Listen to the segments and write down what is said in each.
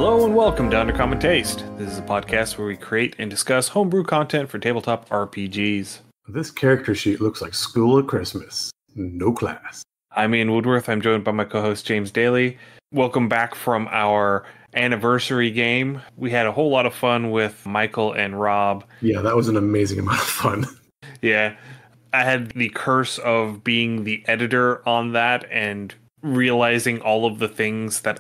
Hello and welcome to Under Common Taste. This is a podcast where we create and discuss homebrew content for tabletop RPGs. This character sheet looks like school at Christmas. No class. I'm Ian Woodworth. I'm joined by my co-host James Daly. Welcome back from our anniversary game. We had a whole lot of fun with Michael and Rob. Yeah, that was an amazing amount of fun. Yeah. I had the curse of being the editor on that and realizing all of the things that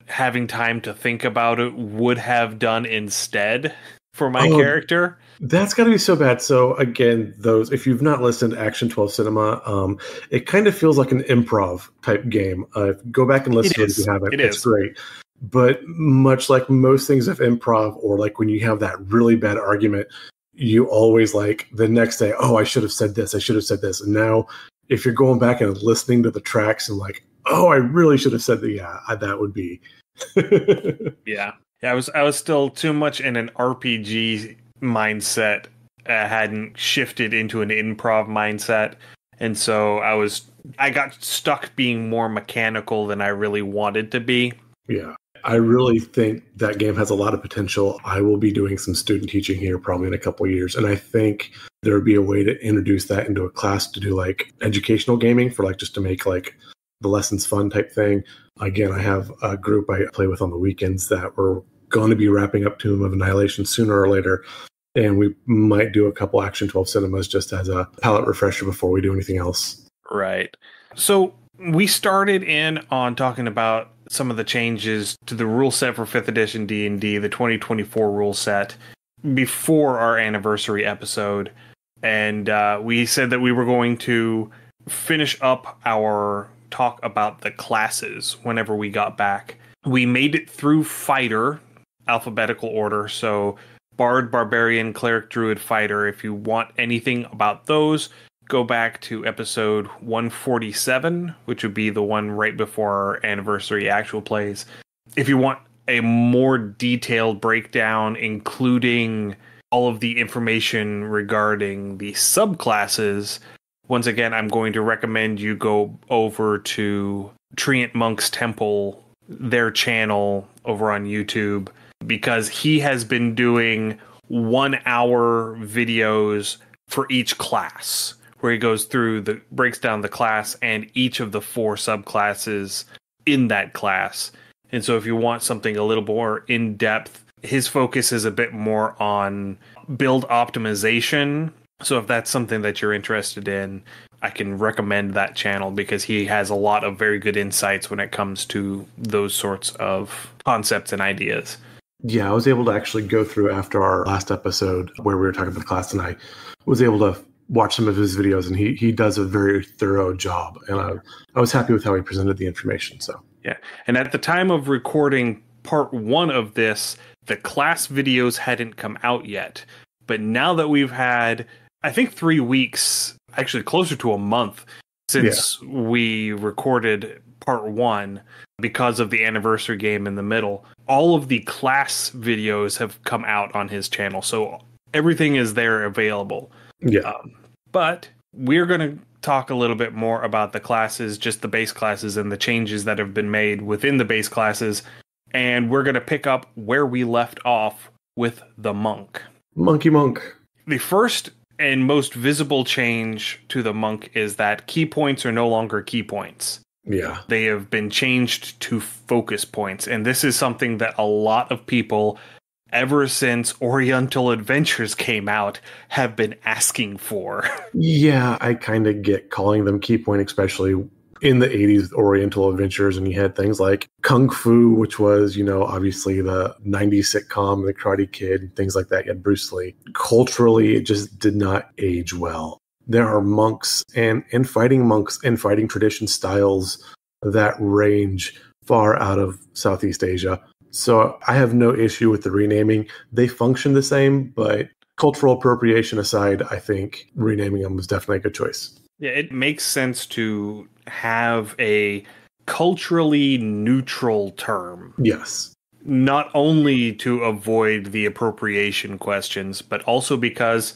having time to think about it would have done instead for my character. That's got to be so bad. So again, if you've not listened to Action 12 Cinema, it kind of feels like an improv type game. Go back and listen to it if you haven't. It's great. But much like most things of improv, or like when you have that really bad argument, you always like the next day, oh, I should have said this. I should have said this. And now if you're going back and listening to the tracks and like, oh, I really should have said that. Yeah, that would be. Yeah. I was still too much in an RPG mindset. I hadn't shifted into an improv mindset. And so I got stuck being more mechanical than I really wanted to be. Yeah. I really think that game has a lot of potential. I will be doing some student teaching here probably in a couple of years. And I think there would be a way to introduce that into a class to do like educational gaming for like just to make like the lessons fun type thing. Again, I have a group I play with on the weekends that we're going to be wrapping up Tomb of Annihilation sooner or later. And we might do a couple Action 12 Cinemas just as a palate refresher before we do anything else. Right. So we started in on talking about some of the changes to the rule set for 5th edition D&D, the 2024 rule set, before our anniversary episode. And we said that we were going to finish up our talk about the classes whenever we got back. We made it through Fighter, alphabetical order, so Bard, Barbarian, Cleric, Druid, Fighter. If you want anything about those, go back to episode 147, which would be the one right before our anniversary actual plays. If you want a more detailed breakdown, including all of the information regarding the subclasses, once again, I'm going to recommend you go over to Treantmonk's Temple, their channel over on YouTube, because he has been doing 1 hour videos for each class, where he goes through breaks down the class and each of the 4 subclasses in that class. And so if you want something a little more in depth, his focus is a bit more on build optimization. So if that's something that you're interested in, I can recommend that channel because he has a lot of very good insights when it comes to those sorts of concepts and ideas. Yeah, I was able to actually go through after our last episode where we were talking about the class, and I was able to watch some of his videos, and he does a very thorough job. And I was happy with how he presented the information. So yeah. And at the time of recording part 1 of this, the class videos hadn't come out yet. But now that we've had, I think 3 weeks, actually closer to a month since we recorded part 1 because of the anniversary game in the middle, all of the class videos have come out on his channel. So everything is there available. Yeah. But we're going to talk a little bit more about the classes, just the base classes and the changes that have been made within the base classes. And we're going to pick up where we left off with the monk. Monkey Monk. The first and most visible change to the monk is that key points are no longer key points. Yeah. They have been changed to focus points. And this is something that a lot of people, ever since Oriental Adventures came out, have been asking for. Yeah, I kind of get calling them key point, especially in the 80s with Oriental Adventures, and you had things like Kung Fu, which was, obviously the 90s sitcom, The Karate Kid, and things like that. You had Bruce Lee. Culturally, it just did not age well. There are monks and fighting tradition styles that range far out of Southeast Asia. So I have no issue with the renaming. They function the same, but cultural appropriation aside, I think renaming them was definitely a good choice. Yeah, it makes sense to have a culturally neutral term. Yes. Not only to avoid the appropriation questions, but also because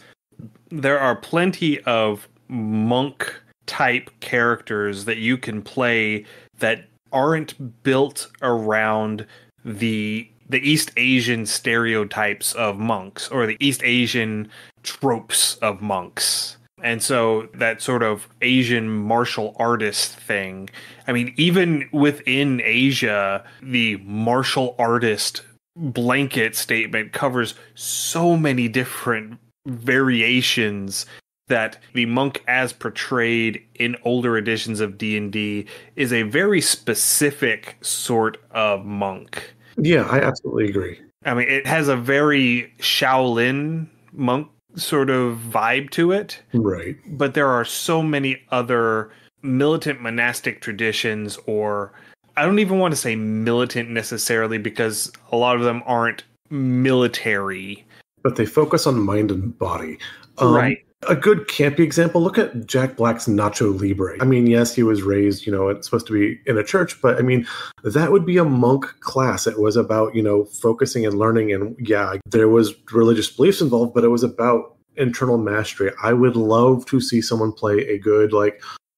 there are plenty of monk-type characters that you can play that aren't built around the East Asian stereotypes of monks, or the East Asian tropes of monks. And so that sort of Asian martial artist thing, I mean, even within Asia, the martial artist blanket statement covers so many different variations that the monk as portrayed in older editions of D&D is a very specific sort of monk. Yeah, I absolutely agree. I mean, it has a very Shaolin monk sort of vibe to it. Right. But there are so many other militant monastic traditions, or I don't even want to say militant necessarily, because a lot of them aren't military. But they focus on mind and body. Right. A good campy example, look at Jack Black's Nacho Libre. I mean, yes, he was raised, it's supposed to be in a church, but I mean, that would be a monk class. It was about, focusing and learning. And yeah, there was religious beliefs involved, but it was about internal mastery. I would love to see someone play a good,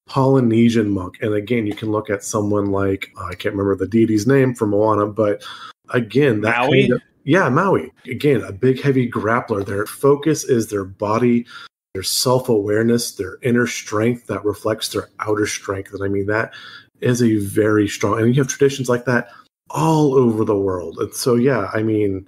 Polynesian monk. And again, you can look at someone like, I can't remember the deity's name from Moana, but again, that Maui? Maui. Again, a big, heavy grappler. Their focus is their body, their self-awareness, their inner strength that reflects their outer strength. And I mean, that is a very strong, and you have traditions like that all over the world. And so, yeah, I mean,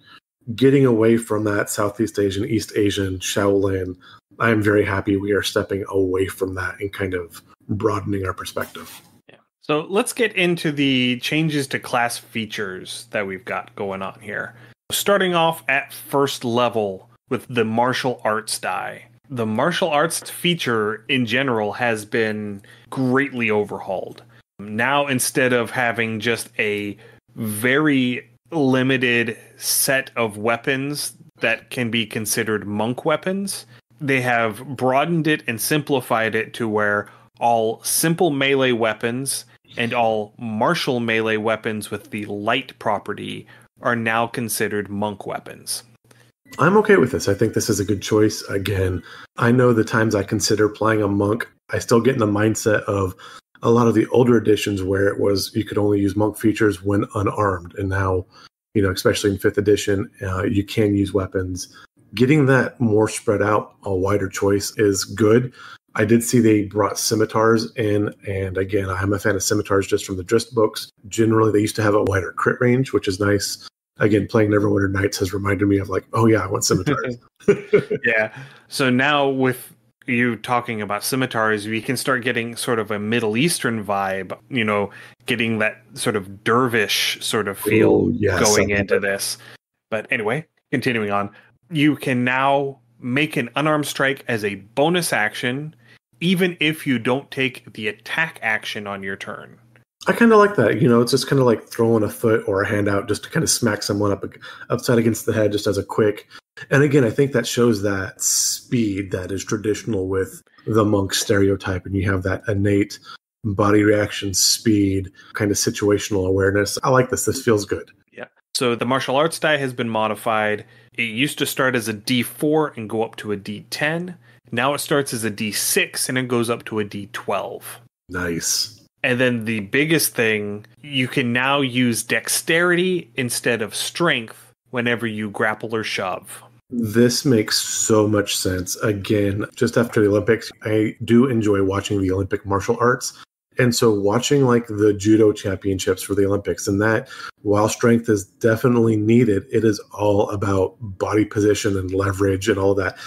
getting away from that Southeast Asian, East Asian, Shaolin, I'm very happy we are stepping away from that and kind of broadening our perspective. Yeah. So let's get into the changes to class features that we've got going on here. Starting off at first level with the martial arts die. The martial arts feature in general has been greatly overhauled. Now, instead of having just a very limited set of weapons that can be considered monk weapons, they have broadened it and simplified it to where all simple melee weapons and all martial melee weapons with the light property are now considered monk weapons. I'm okay with this. I think this is a good choice. Again, I know the times I consider playing a monk, I still get in the mindset of a lot of the older editions where it was you could only use monk features when unarmed. And now, especially in 5th edition, you can use weapons. Getting that more spread out, a wider choice is good. I did see they brought scimitars in, and again, I'm a fan of scimitars just from the Drist books. Generally, they used to have a wider crit range, which is nice. Again, playing Neverwinter Nights has reminded me of oh yeah, I want scimitars. Yeah. So now with you talking about scimitars, we can start getting sort of a Middle Eastern vibe, getting that sort of dervish sort of feel going into this. But anyway, continuing on, you can now make an unarmed strike as a bonus action, even if you don't take the attack action on your turn. I kind of like that. It's just kind of like throwing a foot or a hand out just to kind of smack someone upside against the head just as a quick. And again, I think that shows that speed that is traditional with the monk stereotype. And you have that innate body reaction speed, kind of situational awareness. I like this. This feels good. Yeah. So the martial arts die has been modified. It used to start as a D4 and go up to a D10. Now it starts as a D6 and it goes up to a D12. Nice. And then the biggest thing, you can now use dexterity instead of strength whenever you grapple or shove. This makes so much sense. Again, just after the Olympics, I do enjoy watching the Olympic martial arts. And so watching the judo championships for the Olympics, and that while strength is definitely needed, it is all about body position and leverage and all that.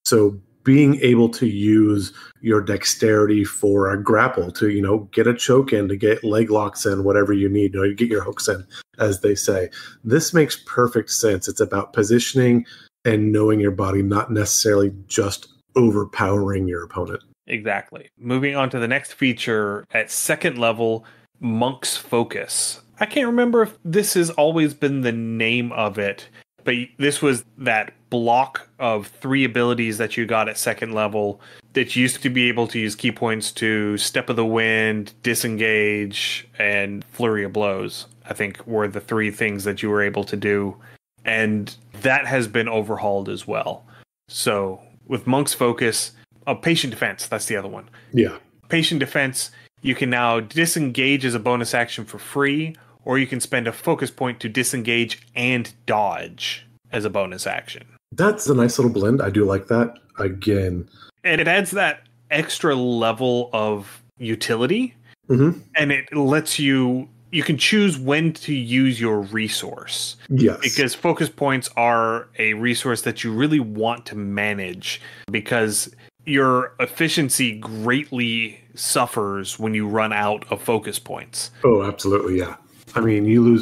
So being able to use your dexterity for a grapple to, get a choke in, to get leg locks in, whatever you need, to get your hooks in, as they say. This makes perfect sense. It's about positioning and knowing your body, not necessarily just overpowering your opponent. Exactly. Moving on to the next feature at second level, Monk's Focus. I can't remember if this has always been the name of it, but this was that block of 3 abilities that you got at second level that you used to be able to use key points to Step of the Wind, Disengage, and Flurry of Blows, I think were the 3 things that you were able to do. And that has been overhauled as well. So with Monk's Focus, Patient Defense, that's the other one. Yeah. Patient Defense, you can now disengage as a bonus action for free, or you can spend a focus point to disengage and dodge as a bonus action. That's a nice little blend. I do like that. Again. And it adds that extra level of utility, and it lets you can choose when to use your resource. Yes. Because focus points are a resource that you really want to manage, because your efficiency greatly suffers when you run out of focus points. Oh, absolutely, yeah. I mean, you lose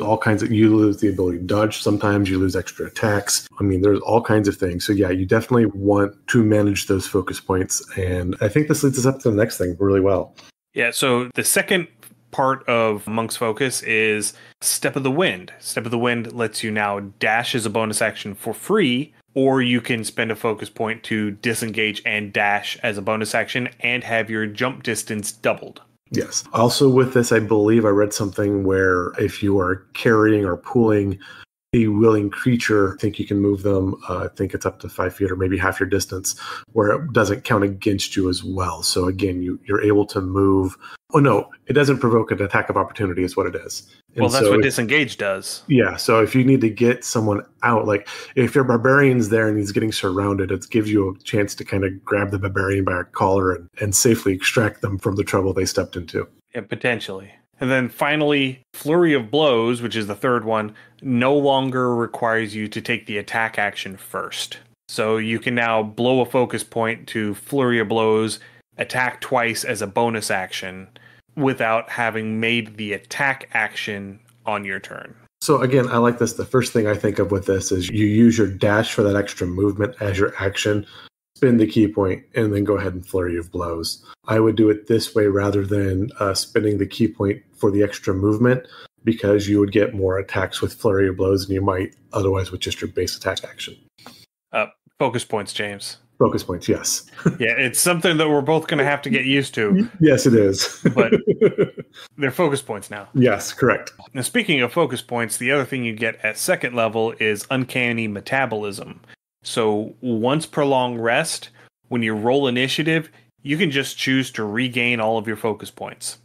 you lose the ability to dodge sometimes, you lose extra attacks. I mean, there's all kinds of things. So yeah, you definitely want to manage those focus points. And I think this leads us up to the next thing really well. Yeah, so the second part of Monk's focus is Step of the Wind. Step of the Wind lets you now dash as a bonus action for free, or you can spend a focus point to disengage and dash as a bonus action and have your jump distance doubled. Yes. Also with this, I believe I read something where if you are carrying or pulling a willing creature, I think you can move them, I think it's up to 5 feet or maybe half your distance, where it doesn't count against you as well. So again, you're able to move. Oh no, it doesn't provoke an attack of opportunity is what it is. And well, that's what disengage does. Yeah, so if you need to get someone out, like if your barbarian's there and he's getting surrounded, it gives you a chance to kind of grab the barbarian by a collar and safely extract them from the trouble they stepped into. Yeah, potentially. And then finally, Flurry of Blows, which is the third one, no longer requires you to take the attack action first. So you can now blow a focus point to Flurry of Blows, attack twice as a bonus action, without having made the attack action on your turn. So again, I like this. The first thing I think of with this is you use your dash for that extra movement as your action, spin the key point, and then go ahead and Flurry of Blows. I would do it this way rather than spinning the key point for the extra movement, because you would get more attacks with Flurry of Blows than you might otherwise with just your base attack action. Focus points, James. Focus points, yes. Yeah, it's something that we're both going to have to get used to. Yes, it is. But they're focus points now. Yes, correct. Now, speaking of focus points, the other thing you get at second level is Uncanny Metabolism. So once per long rest, when you roll initiative, you can just choose to regain all of your focus points.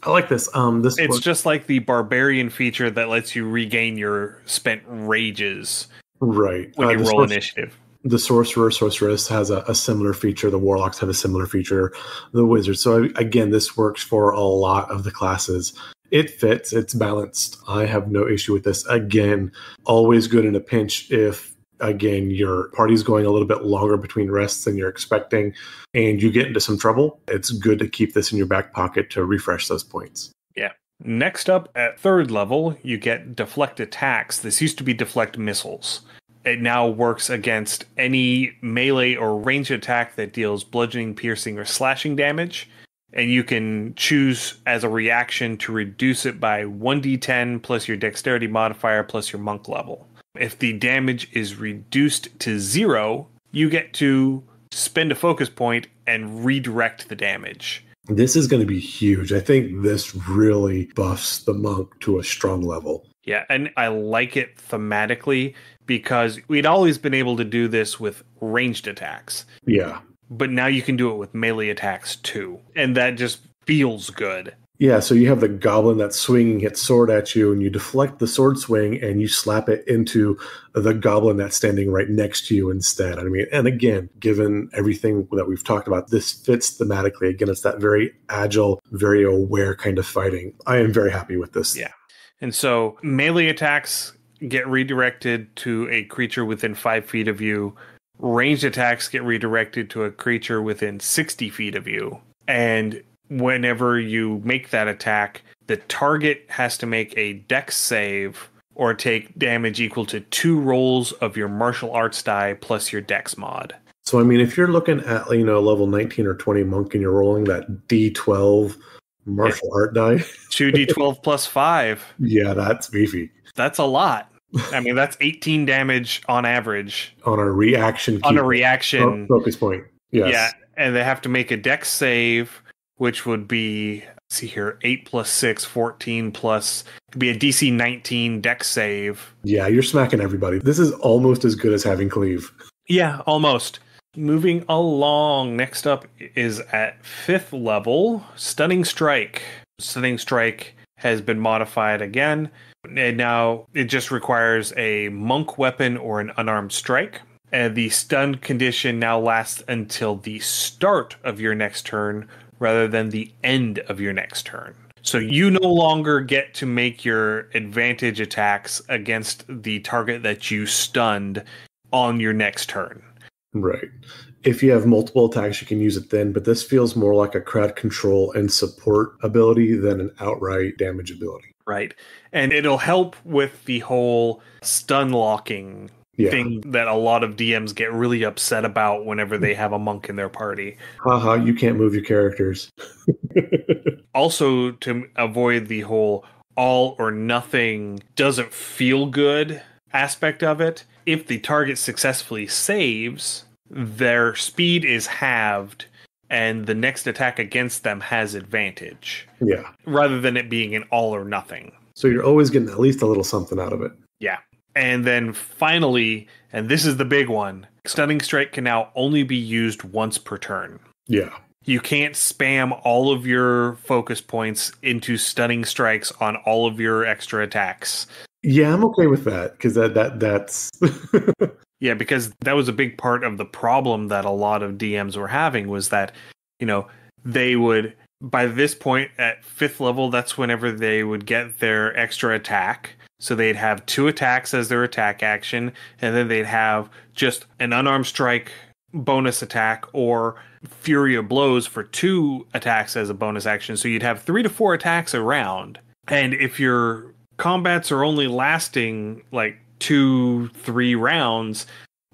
I like this. It's just like the Barbarian feature that lets you regain your spent rages right when you roll initiative. The Sorceress has a similar feature. The Warlocks have a similar feature. The Wizards. So again, this works for a lot of the classes. It fits. It's balanced. I have no issue with this. Again, always good in a pinch if, again, your party's going a little bit longer between rests than you're expecting and you get into some trouble. It's good to keep this in your back pocket to refresh those points. Yeah. Next up, at third level, you get Deflect Attacks. This used to be Deflect Missiles. It now works against any melee or ranged attack that deals bludgeoning, piercing, or slashing damage. And you can choose as a reaction to reduce it by 1d10 plus your dexterity modifier plus your monk level. If the damage is reduced to 0, you get to spend a focus point and redirect the damage. This is going to be huge. I think this really buffs the monk to a strong level. Yeah, and I like it thematically because we'd always been able to do this with ranged attacks. Yeah. But now you can do it with melee attacks too. And that just feels good. Yeah, so you have the goblin that's swinging its sword at you, and you deflect the sword swing, and you slap it into the goblin that's standing right next to you instead. I mean, and again, given everything that we've talked about, this fits thematically. Again, it's that very agile, very aware kind of fighting. I am very happy with this. Yeah. And so melee attacks get redirected to a creature within 5 feet of you. Ranged attacks get redirected to a creature within 60 feet of you. And whenever you make that attack, the target has to make a dex save or take damage equal to 2 rolls of your martial arts die plus your dex mod. So, I mean, if you're looking at, level 19 or 20 monk and you're rolling that D12 martial art die. 2d12 plus 5. Yeah, that's beefy. That's a lot. I mean, that's 18 damage on average. On a reaction. Focus point. Yes. Yeah, and they have to make a dex save, which would be, let's see here, 8 plus 6, 14 plus, it'd be a DC 19 dex save. Yeah, you're smacking everybody. This is almost as good as having cleave. Yeah, almost. Moving along, next up is at 5th level, Stunning Strike. Stunning Strike has been modified again. And now it just requires a monk weapon or an unarmed strike. And the stun condition now lasts until the start of your next turn rather than the end of your next turn. So you no longer get to make your advantage attacks against the target that you stunned on your next turn. Right. If you have multiple attacks, you can use it then, but this feels more like a crowd control and support ability than an outright damage ability. Right. And it'll help with the whole stun locking thing that a lot of DMs get really upset about whenever they have a monk in their party. Haha, you can't move your characters. Also, to avoid the whole all or nothing doesn't feel good aspect of it, if the target successfully saves, their speed is halved and the next attack against them has advantage. Yeah. Rather than it being an all or nothing. So you're always getting at least a little something out of it. Yeah. And then finally, and this is the big one, Stunning Strike can now only be used once per turn. Yeah. You can't spam all of your focus points into Stunning Strikes on all of your extra attacks. Yeah, I'm okay with that, because that's... Yeah, because that was a big part of the problem that a lot of DMs were having was that, you know, they would, by this point at 5th level, that's whenever they would get their extra attack. So they'd have 2 attacks as their attack action, and then they'd have just an unarmed strike bonus attack or Fury of Blows for 2 attacks as a bonus action. So you'd have 3 to 4 attacks around. And if your combats are only lasting like 2-3 rounds,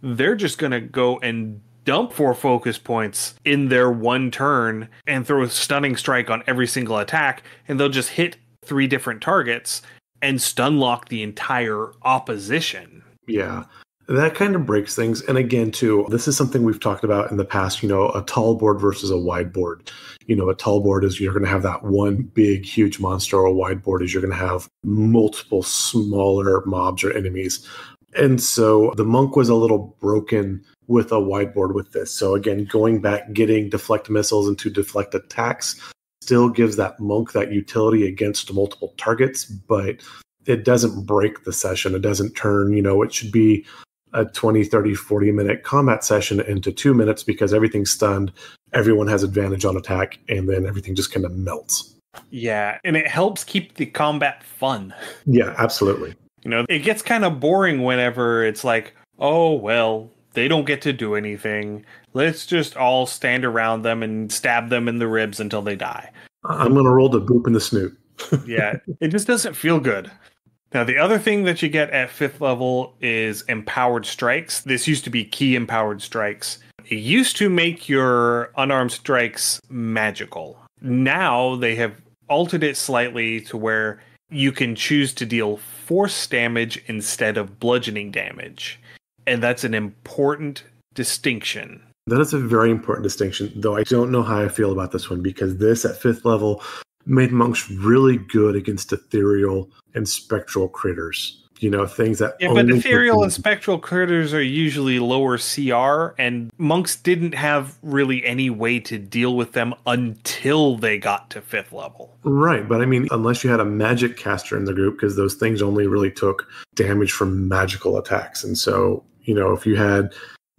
they're just going to go and dump 4 focus points in their one turn and throw a Stunning Strike on every single attack, and they'll just hit 3 different targets and stun lock the entire opposition. Yeah, that kind of breaks things. And again, too, this is something we've talked about in the past, you know, a tall board versus a wide board. You know, a tall board is you're going to have that one big, huge monster, or a wide board is you're going to have multiple smaller mobs or enemies. And so the monk was a little broken with a wide board with this. So again, going back, getting deflect missiles into deflect attacks still gives that monk that utility against multiple targets, but it doesn't break the session. It doesn't turn, you know, it should be a 20, 30, 40-minute combat session into 2 minutes because everything's stunned, everyone has advantage on attack, and then everything just kind of melts. Yeah, and it helps keep the combat fun. Yeah, absolutely. You know, it gets kind of boring whenever it's like, oh, well, they don't get to do anything. Let's just all stand around them and stab them in the ribs until they die. I'm going to roll the boop in the snoot. Yeah, it just doesn't feel good. Now, the other thing that you get at 5th level is Empowered Strikes. This used to be Key Empowered Strikes. It used to make your unarmed strikes magical. Now they have altered it slightly to where you can choose to deal force damage instead of bludgeoning damage. And that's an important distinction. That is a very important distinction, though I don't know how I feel about this one, because this at 5th level made monks really good against ethereal and spectral critters. You know, things that... Yeah, but ethereal and spectral critters are usually lower CR, and monks didn't have really any way to deal with them until they got to 5th level. Right, but I mean, unless you had a magic caster in the group, because those things only really took damage from magical attacks. And so, you know, if you had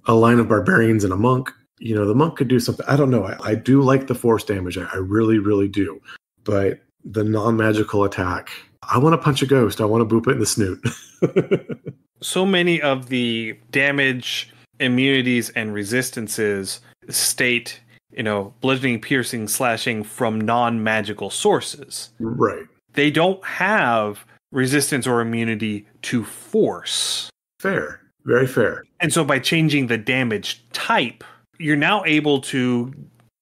a line of barbarians and a monk, you know, the monk could do something. I don't know. I do like the force damage. I really, really do. But the non-magical attack, I want to punch a ghost. I want to boop it in the snoot. So many of the damage, immunities, and resistances state, you know, bludgeoning, piercing, slashing from non-magical sources. Right. They don't have resistance or immunity to force. Fair. Very fair. And so by changing the damage type, you're now able to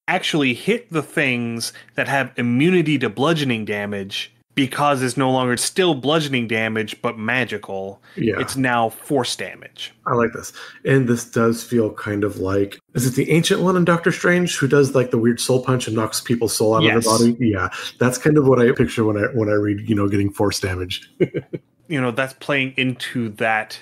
actually hit the things that have immunity to bludgeoning damage because it's no longer still bludgeoning damage, but magical. Yeah. It's now force damage. I like this. And this does feel kind of like, is it the ancient one in Doctor Strange who does like the weird soul punch and knocks people's soul out of their body? Yeah. That's kind of what I picture when I read, you know, getting force damage. You know, that's playing into that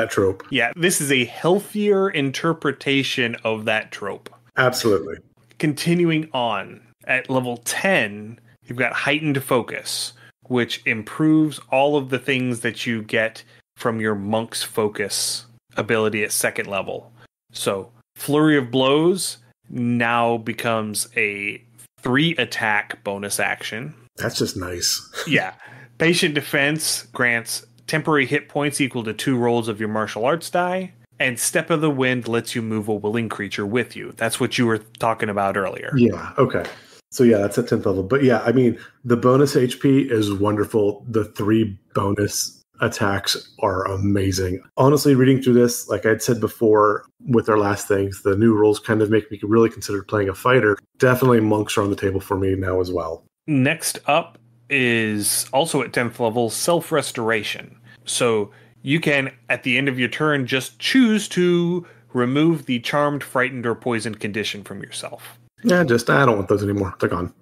trope. Yeah, this is a healthier interpretation of that trope. Absolutely. Continuing on, at level 10, you've got Heightened Focus, which improves all of the things that you get from your Monk's Focus ability at 2nd level. So Flurry of Blows now becomes a 3 attack bonus action. That's just nice. Yeah. Patient Defense grants temporary hit points equal to 2 rolls of your martial arts die. And Step of the Wind lets you move a willing creature with you. That's what you were talking about earlier. Yeah, okay. So yeah, that's at 10th level. But yeah, I mean, the bonus HP is wonderful. The 3 bonus attacks are amazing. Honestly, reading through this, like I'd said before with our last things, the new rules kind of make me really consider playing a fighter. Definitely monks are on the table for me now as well. Next up is also at 10th level, Self-Restoration. So you can, at the end of your turn, just choose to remove the charmed, frightened, or poisoned condition from yourself. Yeah, I don't want those anymore. They're gone.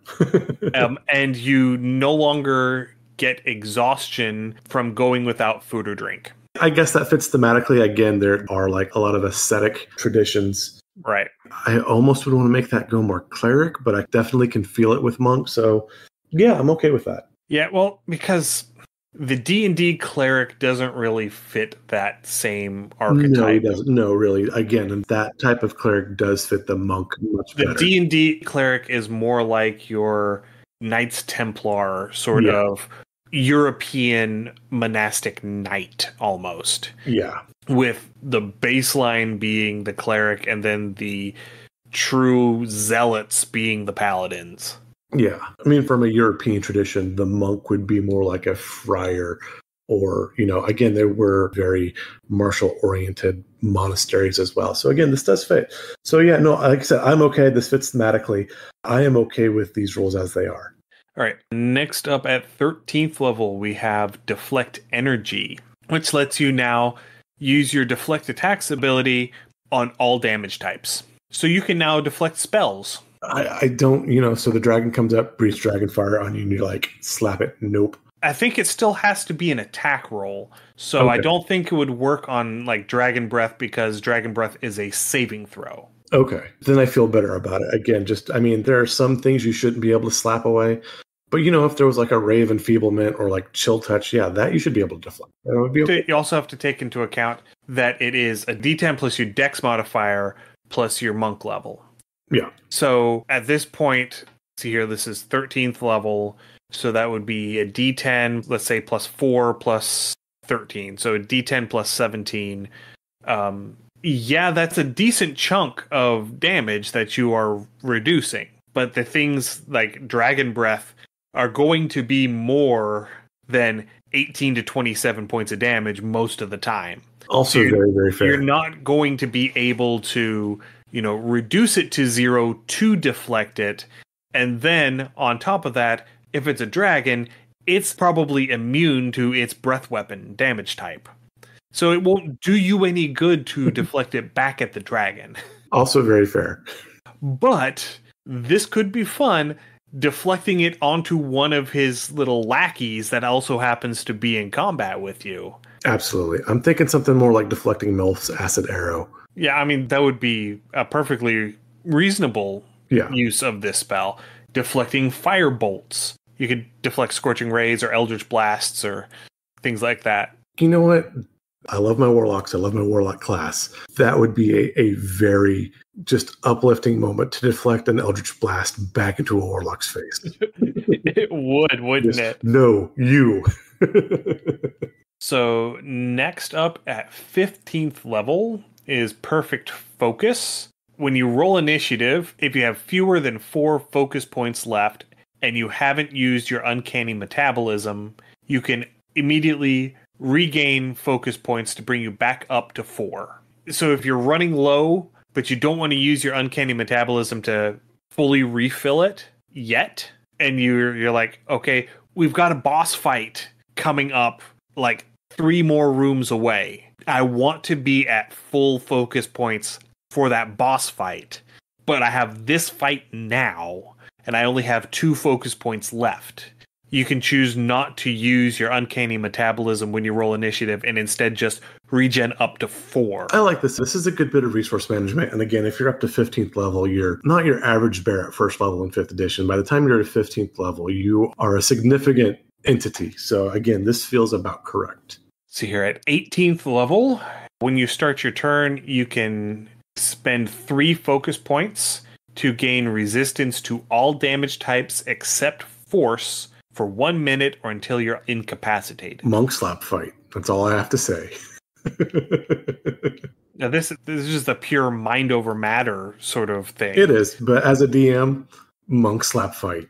And you no longer get exhaustion from going without food or drink. I guess that fits thematically. Again, there are like a lot of ascetic traditions. Right. I almost would want to make that go more cleric, but I definitely can feel it with monk. So yeah, I'm okay with that. Yeah, well, because the D&D cleric doesn't really fit that same archetype. No, he doesn't. No, really. Again, and that type of cleric does fit the monk much better. The D&D cleric is more like your Knights Templar sort of European monastic knight almost. Yeah. With the baseline being the cleric and then the true zealots being the paladins. Yeah. I mean, from a European tradition, the monk would be more like a friar or, again, there were very martial-oriented monasteries as well. So again, this does fit. So yeah, no, like I said, I'm okay. This fits thematically. I am okay with these rules as they are. All right. Next up at 13th level, we have Deflect Energy, which lets you now use your Deflect Attacks ability on all damage types. So you can now deflect spells. I don't, so the dragon comes up, breathes dragon fire on you, and you're like, slap it. Nope. I think it still has to be an attack roll. So I don't think it would work on like Dragon Breath because Dragon Breath is a saving throw. Okay. Then I feel better about it. Again, there are some things you shouldn't be able to slap away. But, if there was like a Ray of Enfeeblement or like Chill Touch, yeah, that you should be able to deflect. That would be okay. You also have to take into account that it is a D10 plus your Dex modifier plus your monk level. Yeah. So at this point, see here, this is 13th level. So that would be a D10, let's say plus 4 plus 13. So a D10 plus 17. Yeah, that's a decent chunk of damage that you are reducing. But the things like Dragon Breath are going to be more than 18 to 27 points of damage most of the time. Also very, very fair. You're not going to be able to, reduce it to 0 to deflect it. And then on top of that, if it's a dragon, it's probably immune to its breath weapon damage type. So it won't do you any good to deflect it back at the dragon. Also very fair. But this could be fun, deflecting it onto one of his little lackeys that also happens to be in combat with you. Absolutely. I'm thinking something more like deflecting Melf's acid arrow. Yeah, I mean, that would be a perfectly reasonable use of this spell. Deflecting fire bolts. You could deflect Scorching Rays or Eldritch Blasts or things like that. You know what? I love my Warlocks. I love my Warlock class. That would be a very just uplifting moment to deflect an Eldritch Blast back into a Warlock's face. It would, wouldn't it? No, you. So next up at 15th level is Perfect Focus. When you roll initiative, if you have fewer than 4 focus points left and you haven't used your Uncanny Metabolism, you can immediately regain focus points to bring you back up to 4. So if you're running low, but you don't want to use your Uncanny Metabolism to fully refill it yet, and you're like, okay, we've got a boss fight coming up like 3 more rooms away. I want to be at full focus points for that boss fight, but I have this fight now, and I only have 2 focus points left. You can choose not to use your Uncanny Metabolism when you roll initiative and instead just regen up to 4. I like this. This is a good bit of resource management. And again, if you're up to 15th level, you're not your average bear at first level in 5th edition. By the time you're at 15th level, you are a significant entity. So again, this feels about correct. So here at 18th level, when you start your turn, you can spend 3 focus points to gain resistance to all damage types except force for 1 minute or until you're incapacitated. Monk slap fight. That's all I have to say. Now this is just a pure mind over matter sort of thing. It is, but as a DM, monk slap fight.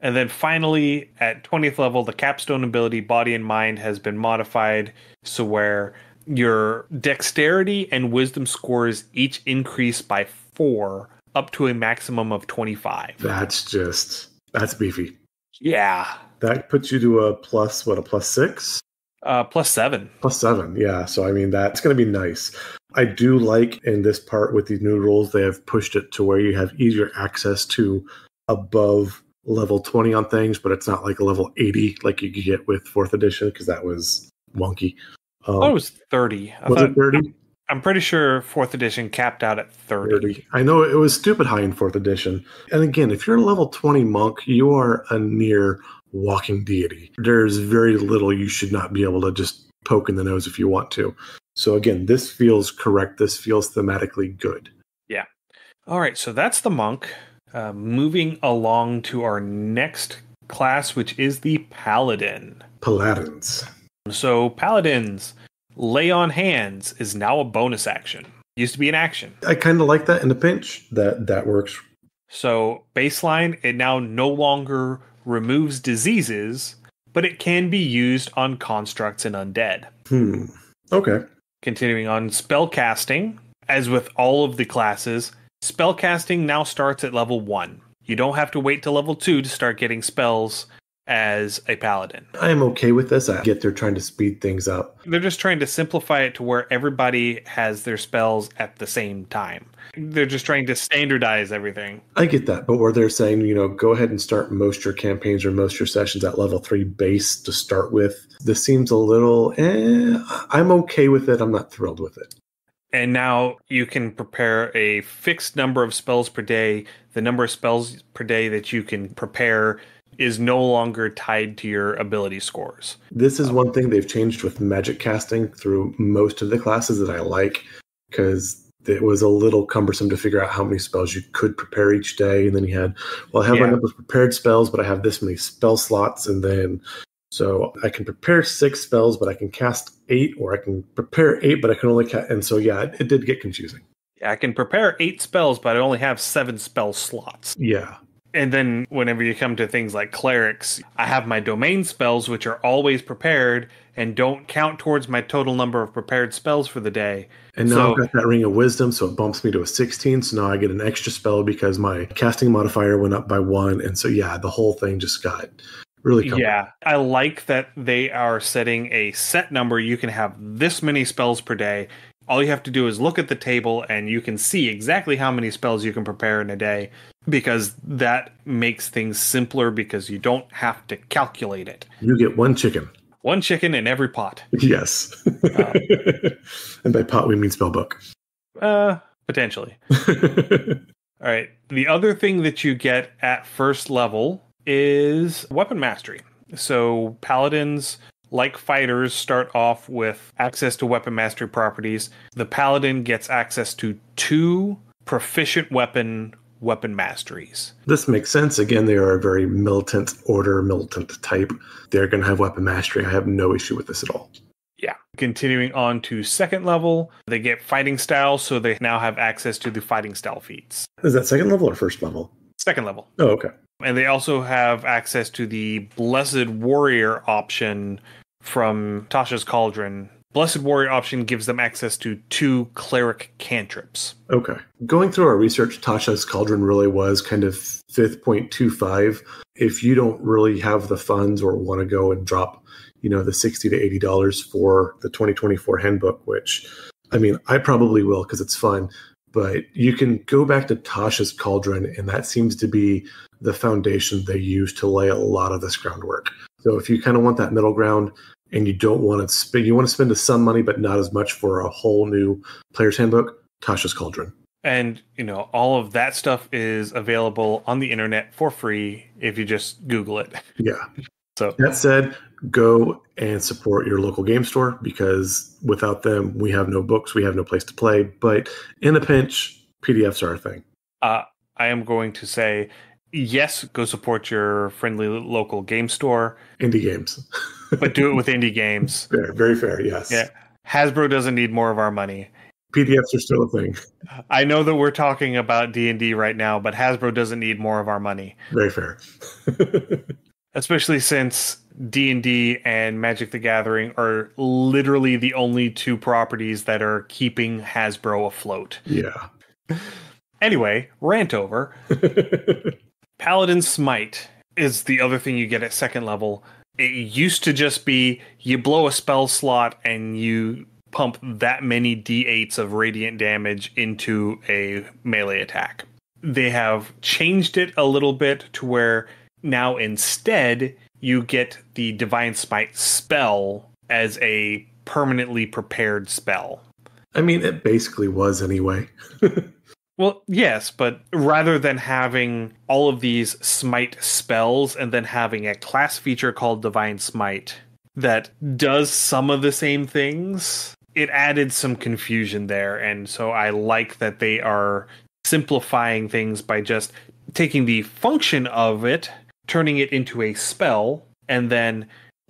And then finally, at 20th level, the capstone ability, Body and Mind, has been modified so where your dexterity and wisdom scores each increase by 4 up to a maximum of 25. That's beefy. Yeah. That puts you to a plus 6? Plus 7. Plus 7, yeah. So, I mean, that's going to be nice. I do like in this part with these new rules, they have pushed it to where you have easier access to above level 20 on things, but it's not like a level 80 like you could get with 4th edition because that was wonky. I thought it was 30. Was it 30? I'm pretty sure 4th edition capped out at 30. I know it was stupid high in 4th edition. And again, if you're a level 20 monk, you are a near walking deity. There's very little you should not be able to just poke in the nose if you want to. So again, this feels correct. This feels thematically good. Yeah. All right, so that's the monk. Moving along to our next class, which is the paladin. Paladins. So paladins, lay on hands is now a bonus action. Used to be an action. I kind of like that in a pinch. That works. So baseline, it now no longer removes diseases, but it can be used on constructs and undead. Okay. Continuing on spellcasting, as with all of the classes, spellcasting now starts at level 1. You don't have to wait till level 2 to start getting spells as a paladin. I'm okay with this. I get they're trying to speed things up. They're just trying to simplify it to where everybody has their spells at the same time. They're just trying to standardize everything. I get that, but where they're saying, go ahead and start most your campaigns or most your sessions at level 3 base to start with. This seems a little, I'm okay with it. I'm not thrilled with it. And now you can prepare a fixed number of spells per day. The number of spells per day that you can prepare is no longer tied to your ability scores. This is one thing they've changed with magic casting through most of the classes that I like, because it was a little cumbersome to figure out how many spells you could prepare each day. And then you had, I have my number of prepared spells, but I have this many spell slots. And then, so I can prepare 6 spells, but I can cast 8, or I can prepare 8, but I can only cast. And so, it did get confusing. Yeah, I can prepare 8 spells, but I only have 7 spell slots. Yeah. And then whenever you come to things like clerics, I have my domain spells, which are always prepared and don't count towards my total number of prepared spells for the day. And now I've got that Ring of Wisdom, so it bumps me to a 16. So now I get an extra spell because my casting modifier went up by 1. And so, the whole thing just got really comfortable. Yeah, I like that they are setting a set number. You can have this many spells per day. All you have to do is look at the table and you can see exactly how many spells you can prepare in a day, because that makes things simpler because you don't have to calculate it. You get 1 chicken. 1 chicken in every pot. Yes. And by pot, we mean spell book. Potentially. All right. The other thing that you get at first level is weapon mastery. So paladins, like fighters, start off with access to weapon mastery properties. The paladin gets access to 2 proficient weapon masteries. This makes sense. Again, they are a very militant type. They're going to have weapon mastery. I have no issue with this at all. Yeah. Continuing on to second level, they get fighting style, so they now have access to the fighting style feats. Is that second level or first level? Second level. Oh, okay. And they also have access to the Blessed Warrior option from Tasha's Cauldron. Blessed Warrior option gives them access to 2 cleric cantrips. Okay. Going through our research, Tasha's Cauldron really was kind of 5.25. If you don't really have the funds or want to go and drop, the $60 to $80 for the 2024 handbook, which, I probably will because it's fun. But you can go back to Tasha's Cauldron, and that seems to be the foundation they use to lay a lot of this groundwork. So if you kind of want that middle ground and you don't want to spend, some money, but not as much for a whole new player's handbook, Tasha's Cauldron. And, all of that stuff is available on the internet for free if you just Google it. Yeah. So that said, go and support your local game store, because without them, we have no books, we have no place to play. But in a pinch, PDFs are a thing. I am going to say, yes, go support your friendly local game store. Indie games. But do it with indie games. Fair, very fair, yes. Yeah. Hasbro doesn't need more of our money. PDFs are still a thing. I know that we're talking about D&D right now, but Hasbro doesn't need more of our money. Very fair. Especially since D&D and Magic the Gathering are literally the only two properties that are keeping Hasbro afloat. Yeah. Anyway, rant over. Paladin Smite is the other thing you get at second level. It used to just be you blow a spell slot and you pump that many d8s of radiant damage into a melee attack. They have changed it a little bit to where now instead you get the Divine Smite spell as a permanently prepared spell. I mean, it basically was anyway. Well, yes, but rather than having all of these smite spells and then having a class feature called Divine Smite that does some of the same things, it added some confusion there. And so I like that they are simplifying things by just taking the function of it, turning it into a spell, and then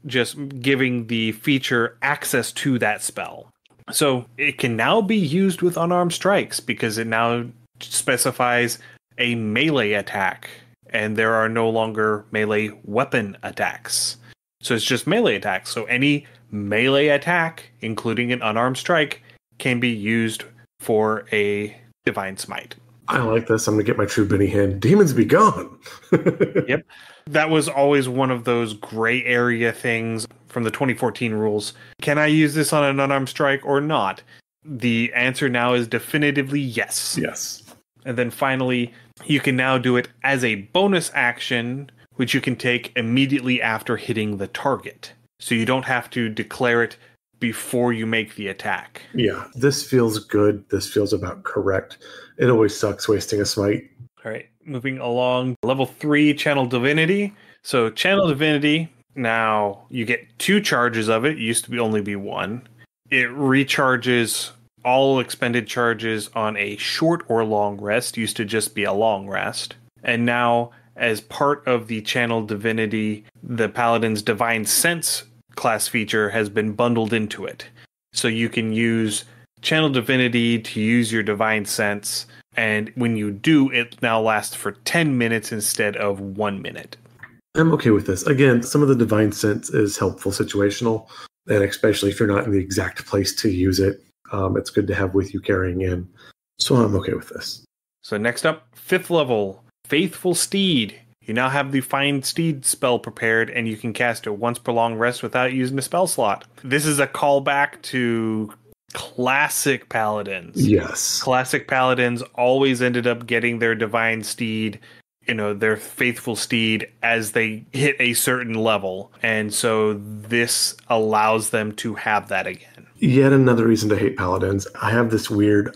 just giving the feature access to that spell. So it can now be used with unarmed strikes because it now specifies a melee attack, and there are no longer melee weapon attacks. So it's just melee attacks. So any melee attack, including an unarmed strike, can be used for a Divine Smite. I like this. I'm going to get my true Benny Hinn. Demons be gone. Yep. That was always one of those gray area things from the 2014 rules. Can I use this on an unarmed strike or not? The answer now is definitively yes. Yes. And then finally, you can now do it as a bonus action, which you can take immediately after hitting the target. So you don't have to declare it before you make the attack. Yeah, this feels good. This feels about correct. It always sucks wasting a smite. All right, moving along. Level 3, Channel Divinity. So Channel Divinity, now you get 2 charges of it. It used to only be 1. It recharges all expended charges on a short or long rest. Used to just be a long rest. And now, as part of the Channel Divinity, the Paladin's Divine Sense class feature has been bundled into it. So you can use Channel Divinity to use your Divine Sense, and when you do, it now lasts for 10 minutes instead of 1 minute. I'm okay with this. Again, some of the Divine Sense is helpful situational, and especially if you're not in the exact place to use it, it's good to have with you carrying in. So I'm okay with this. So next up, 5th level, Faithful Steed. You now have the Find Steed spell prepared, and you can cast it once per long rest without using a spell slot. This is a callback to classic Paladins. Yes. Classic Paladins always ended up getting their Divine Steed, their Faithful Steed, as they hit a certain level. And so this allows them to have that again. Yet another reason to hate Paladins. I have this weird,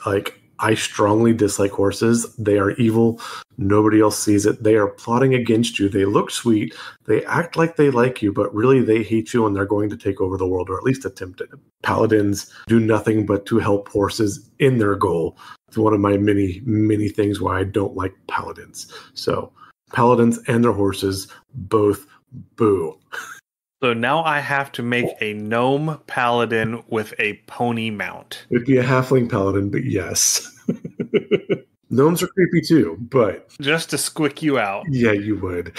I strongly dislike horses. They are evil. Nobody else sees it. They are plotting against you. They look sweet. They act like they like you, but really they hate you and they're going to take over the world, or at least attempt it. Paladins do nothing but to help horses in their goal. It's one of my many, many things why I don't like Paladins. So Paladins and their horses, both boo. So now I have to make a gnome paladin with a pony mount. It'd be a halfling paladin, but yes. Gnomes are creepy too, but... Just to squick you out. Yeah, you would.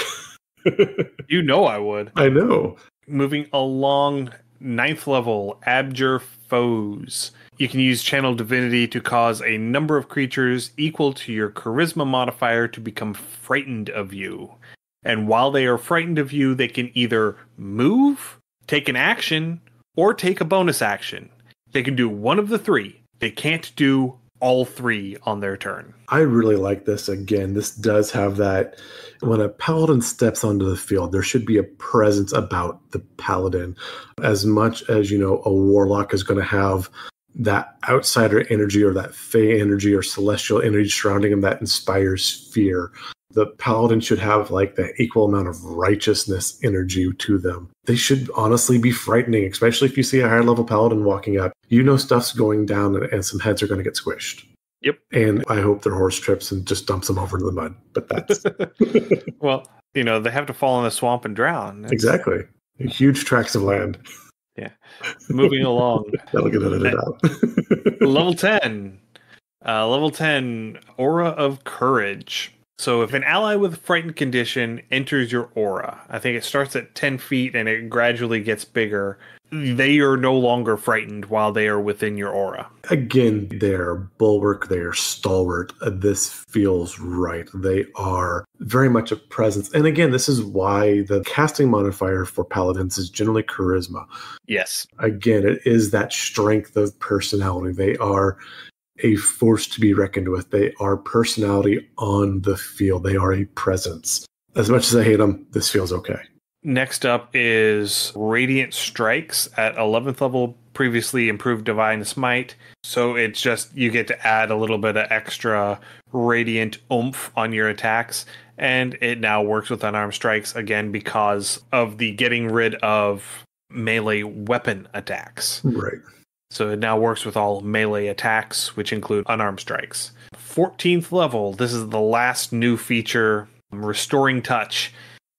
You know I would. I know. Moving along, 9th level, Abjure Foes. You can use Channel Divinity to cause a number of creatures equal to your Charisma modifier to become frightened of you. And while they are frightened of you, they can either move, take an action, or take a bonus action. They can do one of the 3. They can't do all 3 on their turn. I really like this. Again, this does have that. When a paladin steps onto the field, there should be a presence about the paladin. As much as, a warlock is going to have that outsider energy or that fey energy or celestial energy surrounding him that inspires fear. The paladin should have like the equal amount of righteousness energy to them. They should honestly be frightening, especially if you see a higher level paladin walking up. You know stuff's going down and some heads are going to get squished. Yep. And I hope their horse trips and just dumps them over into the mud. But that's... Well, they have to fall in the swamp and drown. Exactly. Huge tracts of land. Yeah. Moving along. That'll get edited out. Level 10. Level 10, Aura of Courage. So if an ally with a frightened condition enters your aura, I think it starts at 10 feet and it gradually gets bigger, they are no longer frightened while they are within your aura. Again, they're bulwark, they're stalwart. This feels right. They are very much a presence. And again, this is why the casting modifier for paladins is generally charisma. Yes. Again, it is that strength of personality. They are a force to be reckoned with. They are personality on the field. They are a presence. As much as I hate them, this feels okay. Next up is Radiant Strikes at 11th level, previously improved Divine Smite. So it's just, you get to add a little bit of extra radiant oomph on your attacks. And it now works with unarmed strikes again because of the getting rid of melee weapon attacks. Right. So it now works with all melee attacks, which include unarmed strikes. 14th level, this is the last new feature, Restoring Touch.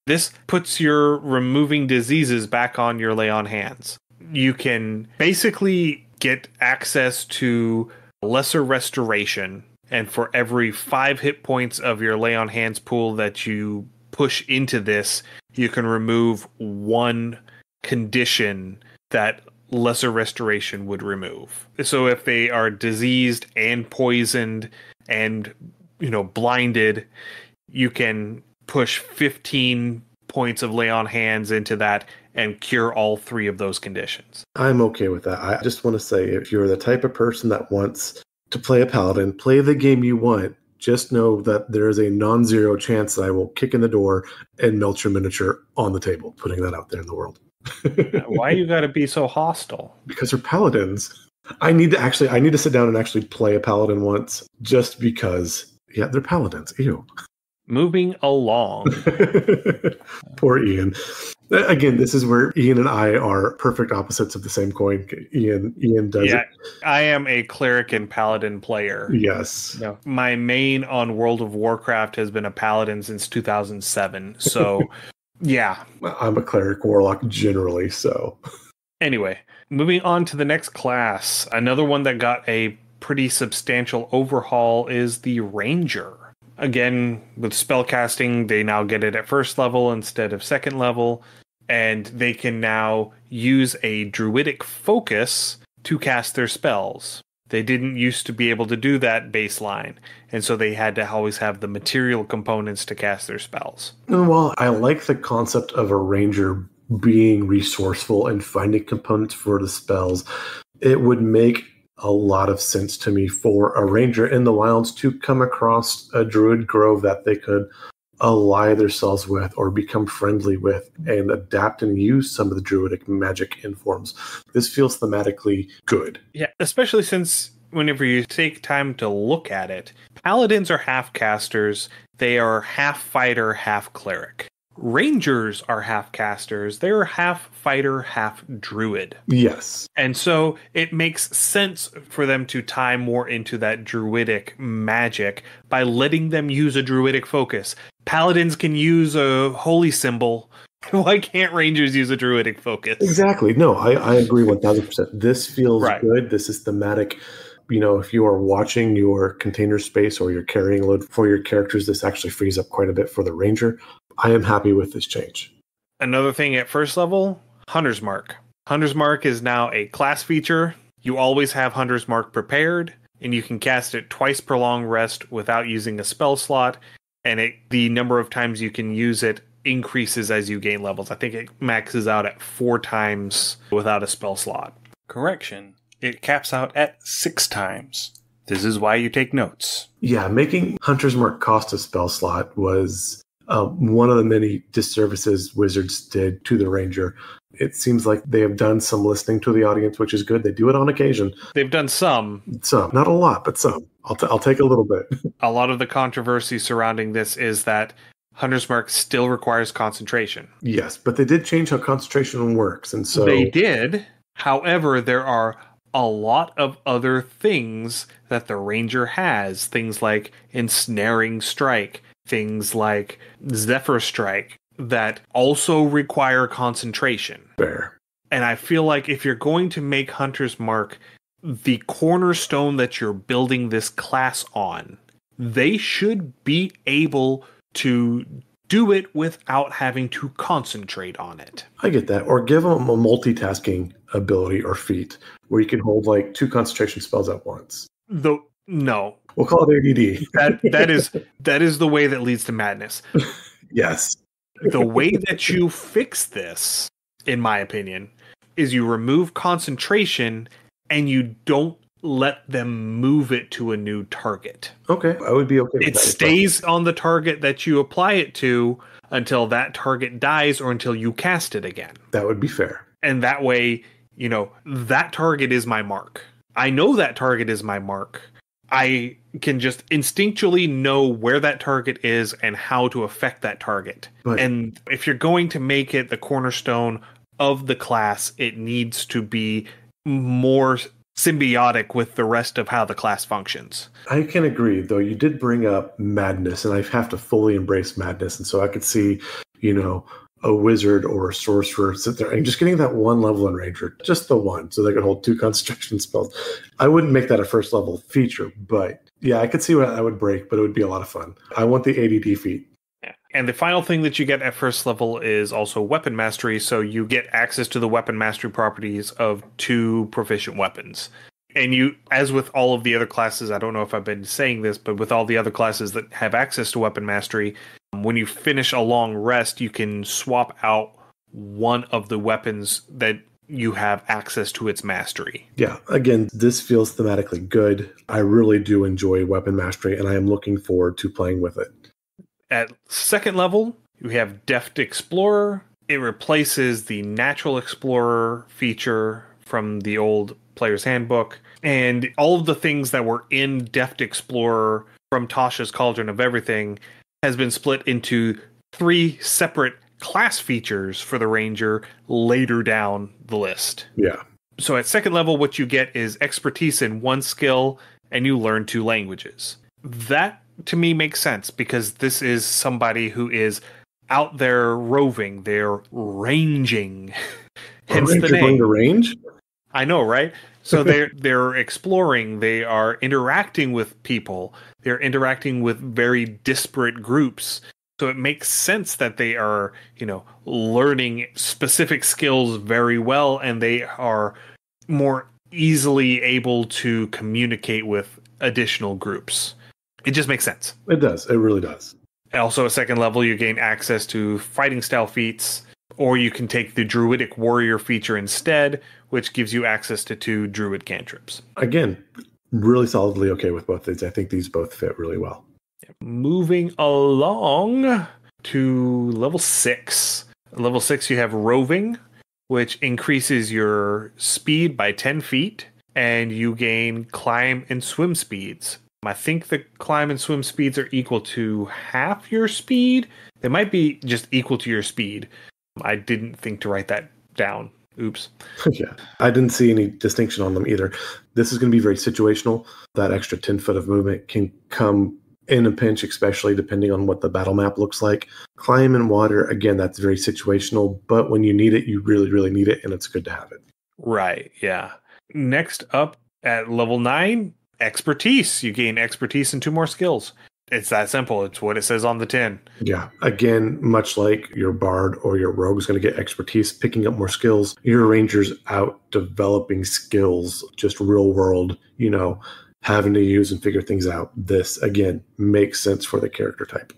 This puts your removing diseases back on your lay on hands. You can basically get access to lesser restoration, and for every 5 hit points of your lay on hands pool that you push into this, you can remove 1 condition that lesser restoration would remove. So if they are diseased and poisoned and blinded, you can push 15 points of lay on hands into that and cure all 3 of those conditions. I'm okay with that. I just want to say, if you're the type of person that wants to play a paladin, play the game you want, just know that there is a non-zero chance that I will kick in the door and melt your miniature on the table, putting that out there in the world. Why you gotta be so hostile? Because they're paladins. I need to sit down and actually play a paladin once, just because. Yeah, they're paladins. Ew. Moving along. Poor Ian. Again, this is where Ian and I are perfect opposites of the same coin. Ian does it. I am a cleric and paladin player. Yes. No, my main on World of Warcraft has been a paladin since 2007. So, yeah. I'm a cleric warlock generally, so. Anyway, moving on to the next class. Another one that got a pretty substantial overhaul is the Ranger. Again, with spellcasting, they now get it at 1st level instead of 2nd level, and they can now use a druidic focus to cast their spells. They didn't used to be able to do that baseline, and so they had to always have the material components to cast their spells. And while I like the concept of a ranger being resourceful and finding components for the spells, it would make a lot of sense to me for a ranger in the wilds to come across a druid grove that they could ally themselves with or become friendly with and adapt and use some of the druidic magic informs. This feels thematically good. Yeah, especially since whenever you take time to look at it, paladins are half casters. They are half fighter, half cleric. Rangers are half casters. They're half fighter, half druid. Yes. And so it makes sense for them to tie more into that druidic magic by letting them use a druidic focus. Paladins can use a holy symbol. Why can't Rangers use a druidic focus? Exactly. No, I agree 1000%. This feels good. This is thematic. If you are watching your container space or your carrying load for your characters, this actually frees up quite a bit for the Ranger. I am happy with this change. Another thing at 1st level, Hunter's Mark. Hunter's Mark is now a class feature. You always have Hunter's Mark prepared, and you can cast it twice per long rest without using a spell slot, and the number of times you can use it increases as you gain levels. I think it maxes out at 4 times without a spell slot. Correction. It caps out at 6 times. This is why you take notes. Yeah, making Hunter's Mark cost a spell slot was one of the many disservices Wizards did to the Ranger. It seems like they have done some listening to the audience, which is good. They do it on occasion. They've done some. Some, not a lot, but some. I'll take a little bit. A lot of the controversy surrounding this is that Hunter's Mark still requires concentration. Yes, but they did change how concentration works, and so they did. However, there are a lot of other things that the Ranger has. Things like Ensnaring Strike, things like Zephyr Strike, that also require concentration. Fair. And I feel like if you're going to make Hunter's Mark the cornerstone that you're building this class on, they should be able to do it without having to concentrate on it. I get that. Or give them a multitasking ability or feat where you can hold like 2 concentration spells at once. No. We'll call it ADD. That is the way that leads to madness. Yes. The way that you fix this, in my opinion, is you remove concentration and you don't let them move it to a new target. Okay, I would be okay with that. It stays on the target that you apply it to until that target dies or until you cast it again. That would be fair. And that way, that target is my mark. I know that target is my mark. I can just instinctually know where that target is and how to affect that target. And if you're going to make it the cornerstone of the class, it needs to be more symbiotic with the rest of how the class functions. I can agree, though. You did bring up madness, and I have to fully embrace madness. And so I could see, a wizard or a sorcerer sit there and just getting that one level in Ranger, just the one, so they could hold 2 concentration spells. I wouldn't make that a first level feature, but yeah, I could see what I would break, but it would be a lot of fun. I want the ADD feat. Yeah. And the final thing that you get at first level is also weapon mastery, so you get access to the weapon mastery properties of 2 proficient weapons. And you, as with all of the other classes, I don't know if I've been saying this, but with all the other classes that have access to weapon mastery, when you finish a long rest, you can swap out one of the weapons that you have access to its mastery. Yeah, again, this feels thematically good. I really do enjoy weapon mastery, and I am looking forward to playing with it. At second level, you have Deft Explorer. It replaces the Natural Explorer feature from the old Player's Handbook. And all of the things that were in Deft Explorer from Tasha's Cauldron of Everything has been split into 3 separate class features for the Ranger later down the list. Yeah. So at second level, what you get is expertise in 1 skill, and you learn 2 languages. That, to me, makes sense, because this is somebody who is out there roving. They're ranging. Hence the name. Going to range? I know, right? So they're exploring. They are interacting with people. They're interacting with very disparate groups. So it makes sense that they are, learning specific skills very well, and they are more easily able to communicate with additional groups. It just makes sense. It does. It really does. Also, at second level, you gain access to fighting style feats, or you can take the Druidic Warrior feature instead, which gives you access to 2 Druid cantrips. Again, really solidly okay with both these. I think these both fit really well. Moving along to level 6. Level 6, you have Roving, which increases your speed by 10 feet, and you gain climb and swim speeds. I think the climb and swim speeds are equal to half your speed. They might be just equal to your speed. I didn't think to write that down. Oops. Yeah, I didn't see any distinction on them either. This is going to be very situational. That extra 10 foot of movement can come in a pinch, especially depending on what the battle map looks like. Climb and water, again, that's very situational, but when you need it, you really, really need it, and it's good to have it. Right, yeah. Next up at level 9, expertise. You gain expertise and 2 more skills. It's that simple. It's what it says on the tin. Yeah. Again, much like your bard or your rogue is going to get expertise, picking up more skills, your ranger's out developing skills, just real world, having to use and figure things out. This, again, makes sense for the character type.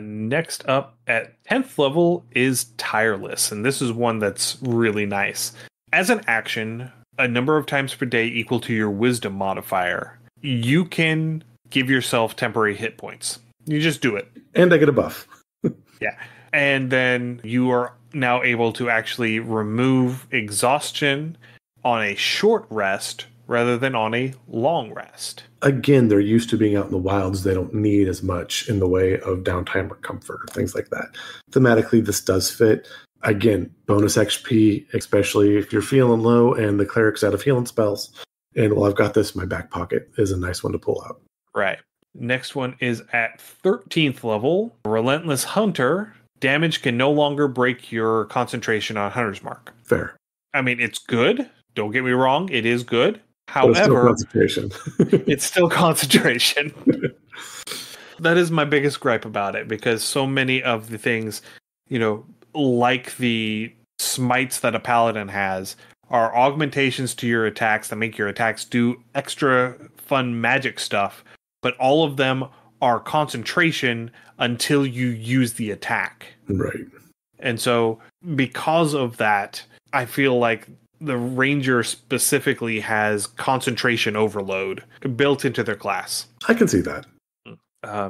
Next up at 10th level is Tireless, and this is one that's really nice. As an action, a number of times per day equal to your wisdom modifier, you can give yourself temporary hit points. You just do it. And I get a buff. Yeah. And then you are now able to actually remove exhaustion on a short rest rather than on a long rest. Again, they're used to being out in the wilds. They don't need as much in the way of downtime or comfort or things like that. Thematically, this does fit. Again, bonus XP, especially if you're feeling low and the cleric's out of healing spells. And while I've got this in my back pocket, is a nice one to pull out. Right. Next one is at 13th level, Relentless Hunter. Damage can no longer break your concentration on Hunter's Mark. Fair. I mean, it's good. Don't get me wrong. It is good. However, it's still concentration. It's still concentration. That is my biggest gripe about it, because so many of the things, like the smites that a paladin has, are augmentations to your attacks that make your attacks do extra fun magic stuff, but all of them are concentration until you use the attack. Right. And so because of that, I feel like the ranger specifically has concentration overload built into their class. I can see that.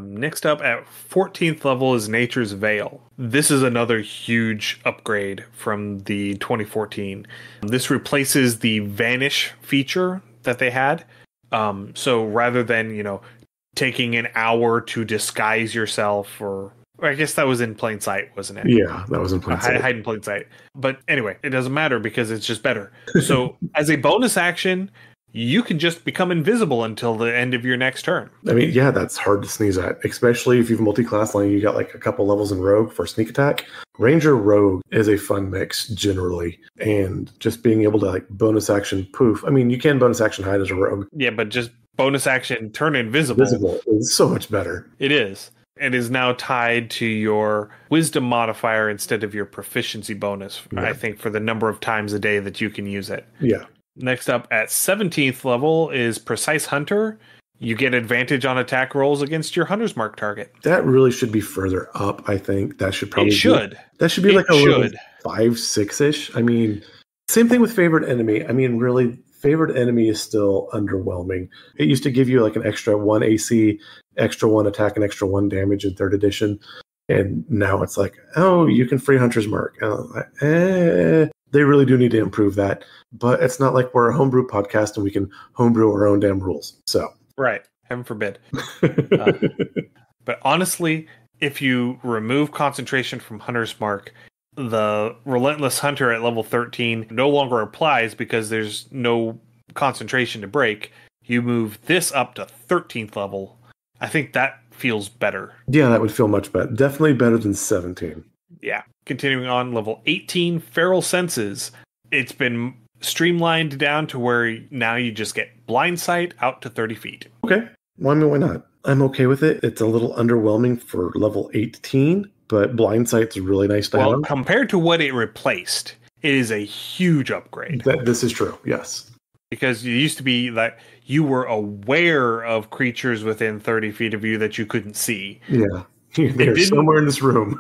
Next up at 14th level is Nature's Veil. This is another huge upgrade from the 2014. This replaces the Vanish feature that they had. So rather than, taking an hour to disguise yourself, or I guess that was in plain sight, wasn't it? Yeah, that was in plain sight. Hide in plain sight. But anyway, it doesn't matter because it's just better. So as a bonus action, you can just become invisible until the end of your next turn. I mean, yeah, that's hard to sneeze at, especially if you've multi-class line. You got like a couple levels in Rogue for sneak attack. Ranger Rogue is a fun mix generally, and just being able to like bonus action poof. I mean, you can bonus action hide as a Rogue. Yeah, but just bonus action turn invisible. Invisible is so much better. It is. It is now tied to your wisdom modifier instead of your proficiency bonus, I think, for the number of times a day that you can use it. Yeah. Next up at 17th level is Precise Hunter. You get advantage on attack rolls against your Hunter's Mark target. That really should be further up, I think. That should probably that should be like a little 5-6-ish. I mean, same thing with favorite enemy. I mean, really, favorite enemy is still underwhelming. It used to give you like an extra 1 AC, extra 1 attack, and extra 1 damage in 3rd edition. And now it's like, oh, you can free Hunter's Mark. They really do need to improve that. But it's not like we're a homebrew podcast and we can homebrew our own damn rules. So right. Heaven forbid. But honestly, if you remove concentration from Hunter's Mark, the Relentless Hunter at level 13 no longer applies because there's no concentration to break. You move this up to 13th level. I think that feels better. Yeah, that would feel much better. Definitely better than 17. Yeah. Continuing on, level 18, Feral Senses. It's been streamlined down to where now you just get blind sight out to 30 feet. Okay. Well, I mean, why not? I'm okay with it. It's a little underwhelming for level 18, but blind sight's really nice to have. Well, compared to what it replaced, it is a huge upgrade. This is true, yes. Because it used to be that you were aware of creatures within 30 feet of you that you couldn't see. Yeah. They're somewhere in this room.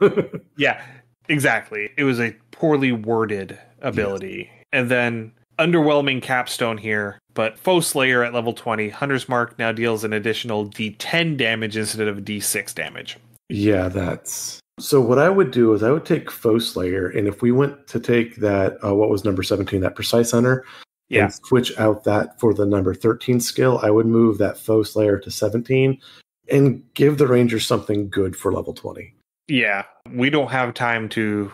Yeah, exactly. It was a poorly worded ability. Yes. And then underwhelming capstone here, but Foe Slayer at level 20, Hunter's Mark now deals an additional D10 damage instead of D6 damage. Yeah, that's... So what I would do is I would take Foe Slayer, and if we went to take that, what was number 17, that Precise Hunter, and switch out that for the number 13 skill, I would move that Foe Slayer to 17 and give the Ranger something good for level 20. Yeah, we don't have time to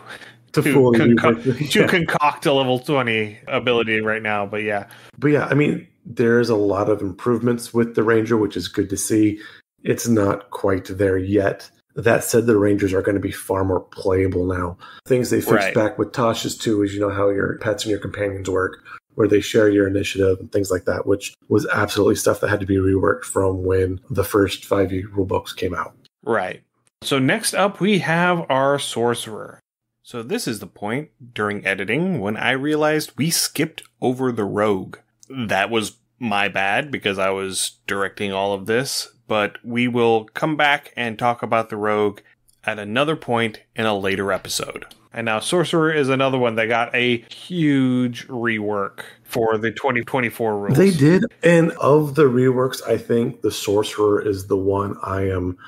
concoct a level 20 ability right now, but yeah. But yeah, I mean, there's a lot of improvements with the Ranger, which is good to see. It's not quite there yet. That said, the Rangers are going to be far more playable now. Things they fixed back with Tasha's too is, how your pets and your companions work, where they share your initiative and things like that, which was absolutely stuff that had to be reworked from when the first 5e rulebooks came out. Right. So next up, we have our Sorcerer. So this is the point during editing when I realized we skipped over the Rogue. That was my bad because I was directing all of this, but we will come back and talk about the Rogue at another point in a later episode. And now Sorcerer is another one that got a huge rework for the 2024 rules. They did. And of the reworks, I think the Sorcerer is the one I am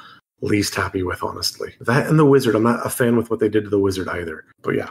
least happy with, honestly. That and the Wizard. I'm not a fan with what they did to the Wizard either. But yeah.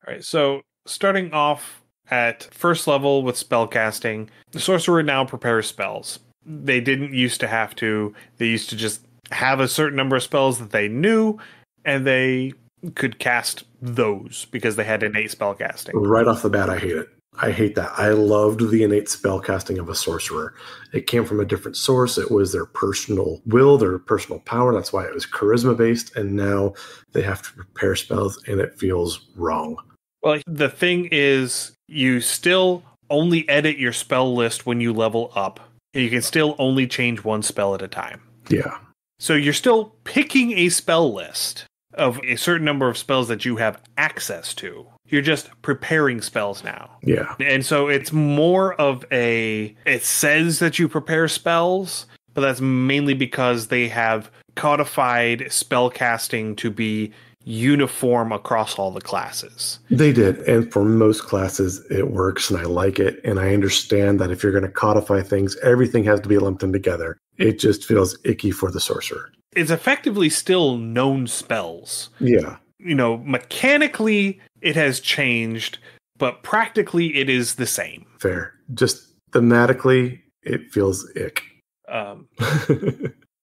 All right, so starting off at first level with spellcasting, the sorcerer now prepares spells. They didn't used to have to. They used to just have a certain number of spells that they knew, and they could cast those because they had innate spellcasting. Right off the bat, I hate it. I hate that. I loved the innate spellcasting of a sorcerer. It came from a different source. It was their personal will, their personal power. That's why it was charisma based. And now they have to prepare spells, and it feels wrong. Well, the thing is, you still only edit your spell list when you level up. And you can still only change one spell at a time. Yeah. So you're still picking a spell list of a certain number of spells that you have access to. You're just preparing spells now. Yeah. And so it's more of it says that you prepare spells, but that's mainly because they have codified spell casting to be uniform across all the classes. They did. And for most classes, it works, and I like it. And I understand that if you're going to codify things, everything has to be lumped in together. It just feels icky for the sorcerer. It's effectively still known spells. Yeah. Mechanically, it has changed, but practically it is the same. Fair. Just thematically, it feels ick. And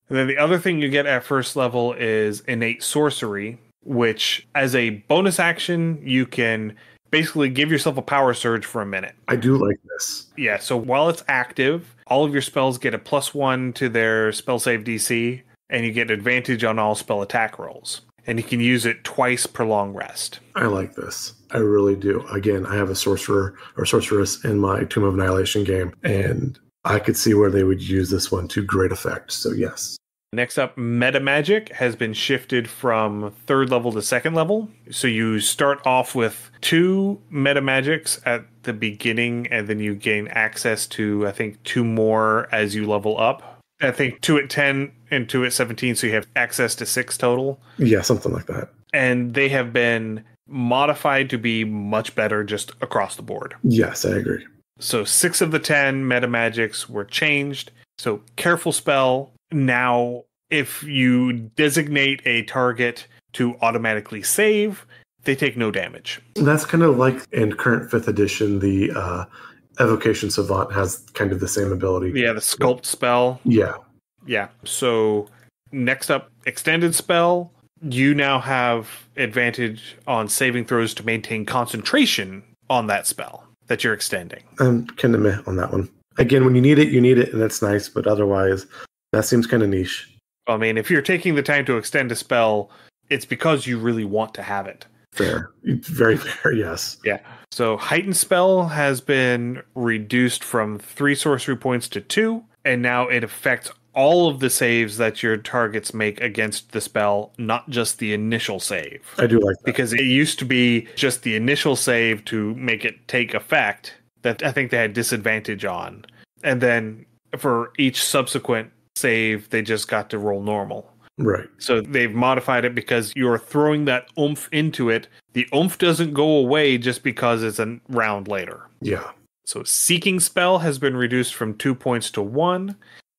then the other thing you get at first level is innate sorcery, which as a bonus action, you can basically give yourself a power surge for a minute. I do like this. Yeah, so while it's active, all of your spells get a +1 to their spell save DC, and you get advantage on all spell attack rolls. And you can use it twice per long rest. I like this. I really do. Again, I have a sorcerer or sorceress in my Tomb of Annihilation game, and I could see where they would use this one to great effect. So yes. Next up, meta magic has been shifted from 3rd level to 2nd level. So you start off with 2 meta magics at the beginning, and then you gain access to, I think, 2 more as you level up. I think 2 at 10 and 2 at 17, so you have access to 6 total. Yeah, something like that. And they have been modified to be much better just across the board. Yes, I agree. So 6 of the 10 meta magics were changed. So careful spell. Now, if you designate a target to automatically save, they take no damage. That's kind of like in current 5th edition, the Evocation Savant has kind of the same ability. Yeah, the Sculpt spell. Yeah. Yeah. So next up, extended spell. You now have advantage on saving throws to maintain concentration on that spell that you're extending. I'm kind of meh on that one. Again, when you need it, and that's nice. But otherwise, that seems kind of niche. I mean, if you're taking the time to extend a spell, it's because you really want to have it. Fair. Very fair, yes. Yeah. So heightened spell has been reduced from 3 sorcery points to 2, and now it affects all of the saves that your targets make against the spell, not just the initial save. I do like that. Because it used to be just the initial save to make it take effect that I think they had disadvantage on. And then for each subsequent save, they just got to roll normal. Right. So they've modified it because you're throwing that oomph into it. The oomph doesn't go away just because it's a round later. Yeah. So Seeking Spell has been reduced from 2 points to 1,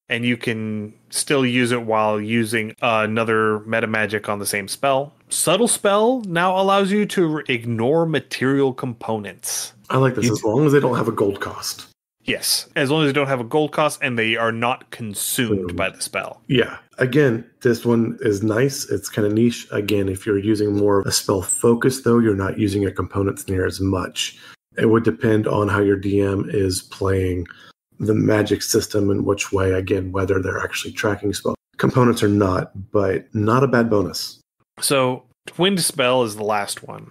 and you can still use it while using another meta magic on the same spell. Subtle Spell now allows you to ignore material components. I like this as long as they don't have a gold cost. Yes, as long as they don't have a gold cost and they are not consumed by the spell. Yeah. Again, this one is nice. It's kind of niche. Again, if you're using more of a spell focus, though, you're not using your components near as much. It would depend on how your DM is playing the magic system and which way, again, whether they're actually tracking spell components or not, but not a bad bonus. So Twinned Spell is the last one.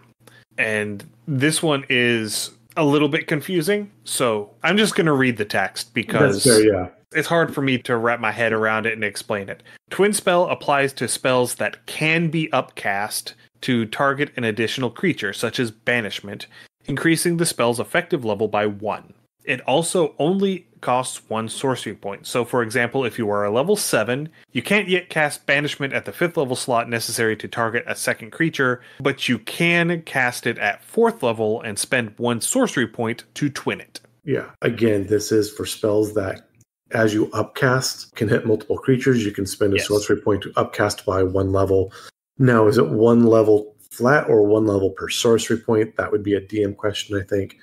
And this one is a little bit confusing. So I'm just going to read the text because that's fair, yeah. It's hard for me to wrap my head around it and explain it. Twin Spell applies to spells that can be upcast to target an additional creature, such as Banishment, increasing the spell's effective level by 1. It also only costs 1 sorcery point. So, for example, if you are a level 7, you can't yet cast Banishment at the 5th level slot necessary to target a second creature, but you can cast it at 4th level and spend 1 sorcery point to twin it. Yeah. Again, this is for spells that, as you upcast, can hit multiple creatures. You can spend a sorcery point to upcast by 1 level. Now, is it 1 level flat or one level per sorcery point. That would be a DM question, I think.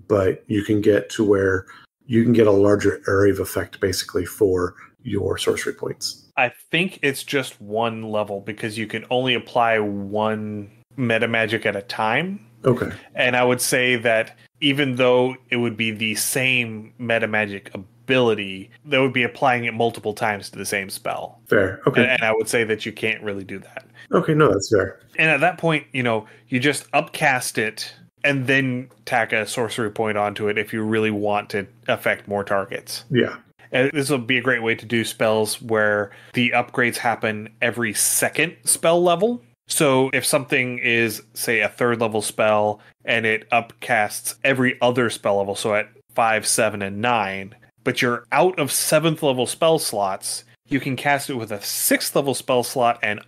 But you can get to where you can get a larger area of effect basically for your sorcery points. I think it's just one level because you can only apply one meta magic at a time. Okay. And I would say that even though it would be the same meta magic ability, they would be applying it multiple times to the same spell. Fair. Okay. And I would say that you can't really do that. Okay, no, that's fair. And at that point, you just upcast it and then tack a sorcery point onto it if you really want to affect more targets. Yeah. And this will be a great way to do spells where the upgrades happen every second spell level. So if something is, say, a 3rd level spell and it upcasts every other spell level, so at 5, 7, and 9, but you're out of 7th level spell slots, you can cast it with a 6th level spell slot and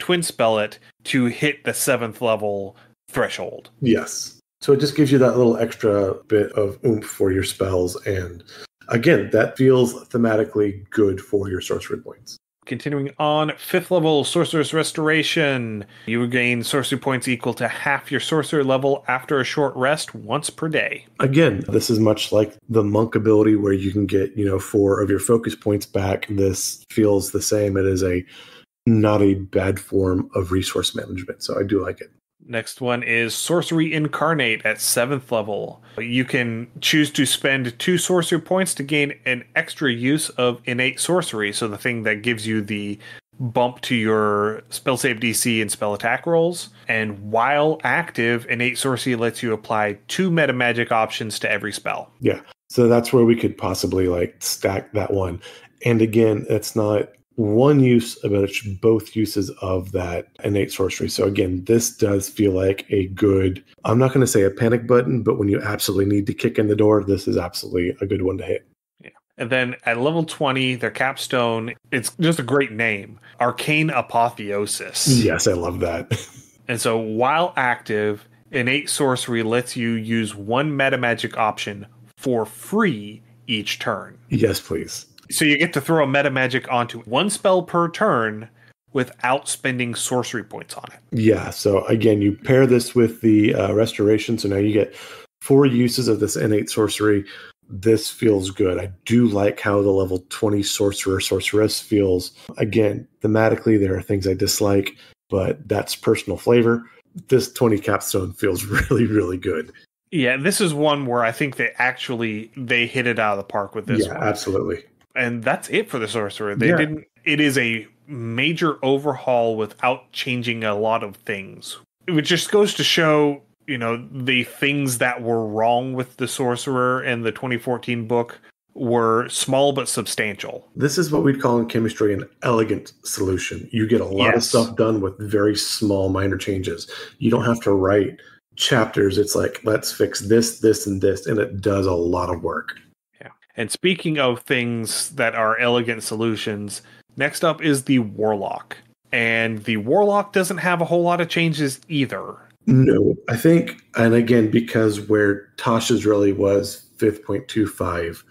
twin spell it to hit the 7th level threshold. Yes. So it just gives you that little extra bit of oomph for your spells. And again, that feels thematically good for your sorcery points. Continuing on, 5th level Sorcerer's Restoration. You gain sorcery points equal to half your sorcerer level after a short rest once per day. Again, this is much like the monk ability where you can get, 4 of your focus points back. This feels the same. It is not a bad form of resource management, so I do like it. Next one is Sorcery Incarnate at 7th level. You can choose to spend 2 sorcery points to gain an extra use of innate sorcery, so the thing that gives you the bump to your spell save DC and spell attack rolls. And while active, innate sorcery lets you apply 2 meta magic options to every spell. Yeah, so that's where we could possibly stack that one. And again, it's not one use, but it's both uses of that innate sorcery. So again, this does feel like a good, I'm not going to say a panic button, but when you absolutely need to kick in the door, this is absolutely a good one to hit. Yeah. And then at level 20, their capstone, it's just a great name, Arcane Apotheosis. Yes, I love that. And so while active, innate sorcery lets you use 1 meta magic option for free each turn. Yes, please. So you get to throw a meta magic onto 1 spell per turn without spending sorcery points on it. Yeah, so again, you pair this with the restoration, so now you get 4 uses of this innate sorcery. This feels good. I do like how the level 20 sorceress feels. Again, thematically, there are things I dislike, but that's personal flavor. This 20 capstone feels really, really good. Yeah, this is one where I think they hit it out of the park with this one. Yeah, absolutely. And that's it for the sorcerer. It is a major overhaul without changing a lot of things. It just goes to show, the things that were wrong with the sorcerer in the 2014 book were small but substantial. This is what we'd call in chemistry an elegant solution. You get a lot of stuff done with very small minor changes. You don't have to write chapters. It's like, let's fix this, this, and this, and it does a lot of work. And speaking of things that are elegant solutions, next up is the Warlock. And the Warlock doesn't have a whole lot of changes either. No, I think, and again, because where Tasha's really was 5.25,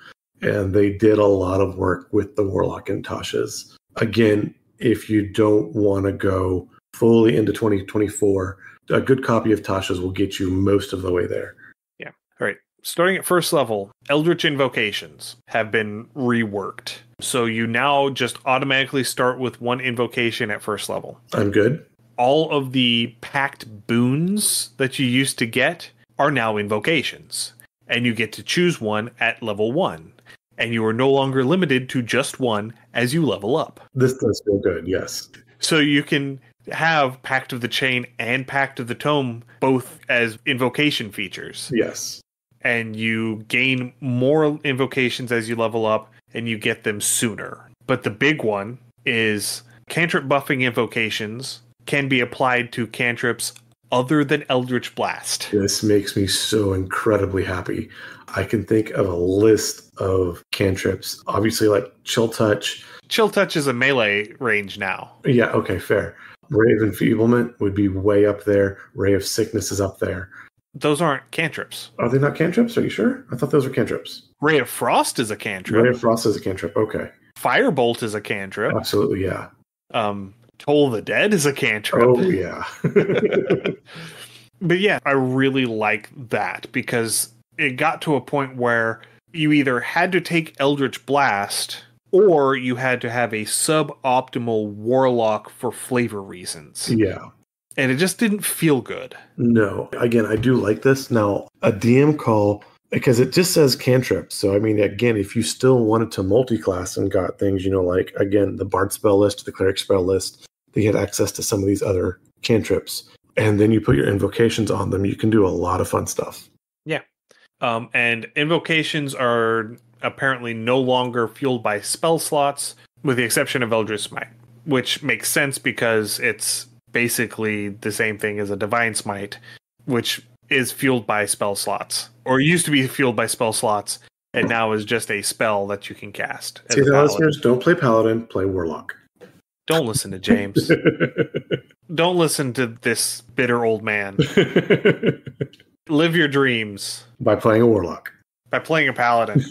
and they did a lot of work with the Warlock and Tasha's. Again, if you don't want to go fully into 2024, a good copy of Tasha's will get you most of the way there. Yeah. All right. Starting at 1st level, Eldritch Invocations have been reworked. So you now just automatically start with 1 invocation at 1st level. I'm good. All of the packed boons that you used to get are now invocations. And you get to choose one at level 1. And you are no longer limited to just 1 as you level up. This does feel good, yes. So you can have Pact of the Chain and Pact of the Tome both as invocation features. Yes. And you gain more invocations as you level up, and you get them sooner. But the big one is cantrip buffing invocations can be applied to cantrips other than Eldritch Blast. This makes me so incredibly happy. I can think of a list of cantrips, obviously like Chill Touch. Chill Touch is a melee range now. Yeah, okay, fair. Ray of Enfeeblement would be way up there. Ray of Sickness is up there. Those aren't cantrips. Are they not cantrips? Are you sure? I thought those were cantrips. Ray of Frost is a cantrip. Ray of Frost is a cantrip. Okay. Firebolt is a cantrip. Absolutely, yeah. Toll the Dead is a cantrip. Oh, yeah. But yeah, I really like that because it got to a point where you either had to take Eldritch Blast or you had to have a suboptimal Warlock for flavor reasons. Yeah. And it just didn't feel good. No. Again, I do like this. Now, a DM call, because it just says cantrip. So, I mean, again, if you still wanted to multi-class and got things, like, again, the Bard spell list, the Cleric spell list, they had access to some of these other cantrips. And then you put your invocations on them, you can do a lot of fun stuff. Yeah. And invocations are apparently no longer fueled by spell slots, with the exception of Eldritch Smite, which makes sense because it's basically the same thing as a Divine Smite, which is fueled by spell slots, or used to be fueled by spell slots, and now is just a spell that you can cast. See, the listeners, don't play Paladin, play Warlock. Don't listen to James. Don't listen to this bitter old man. Live your dreams. By playing a Warlock. By playing a Paladin.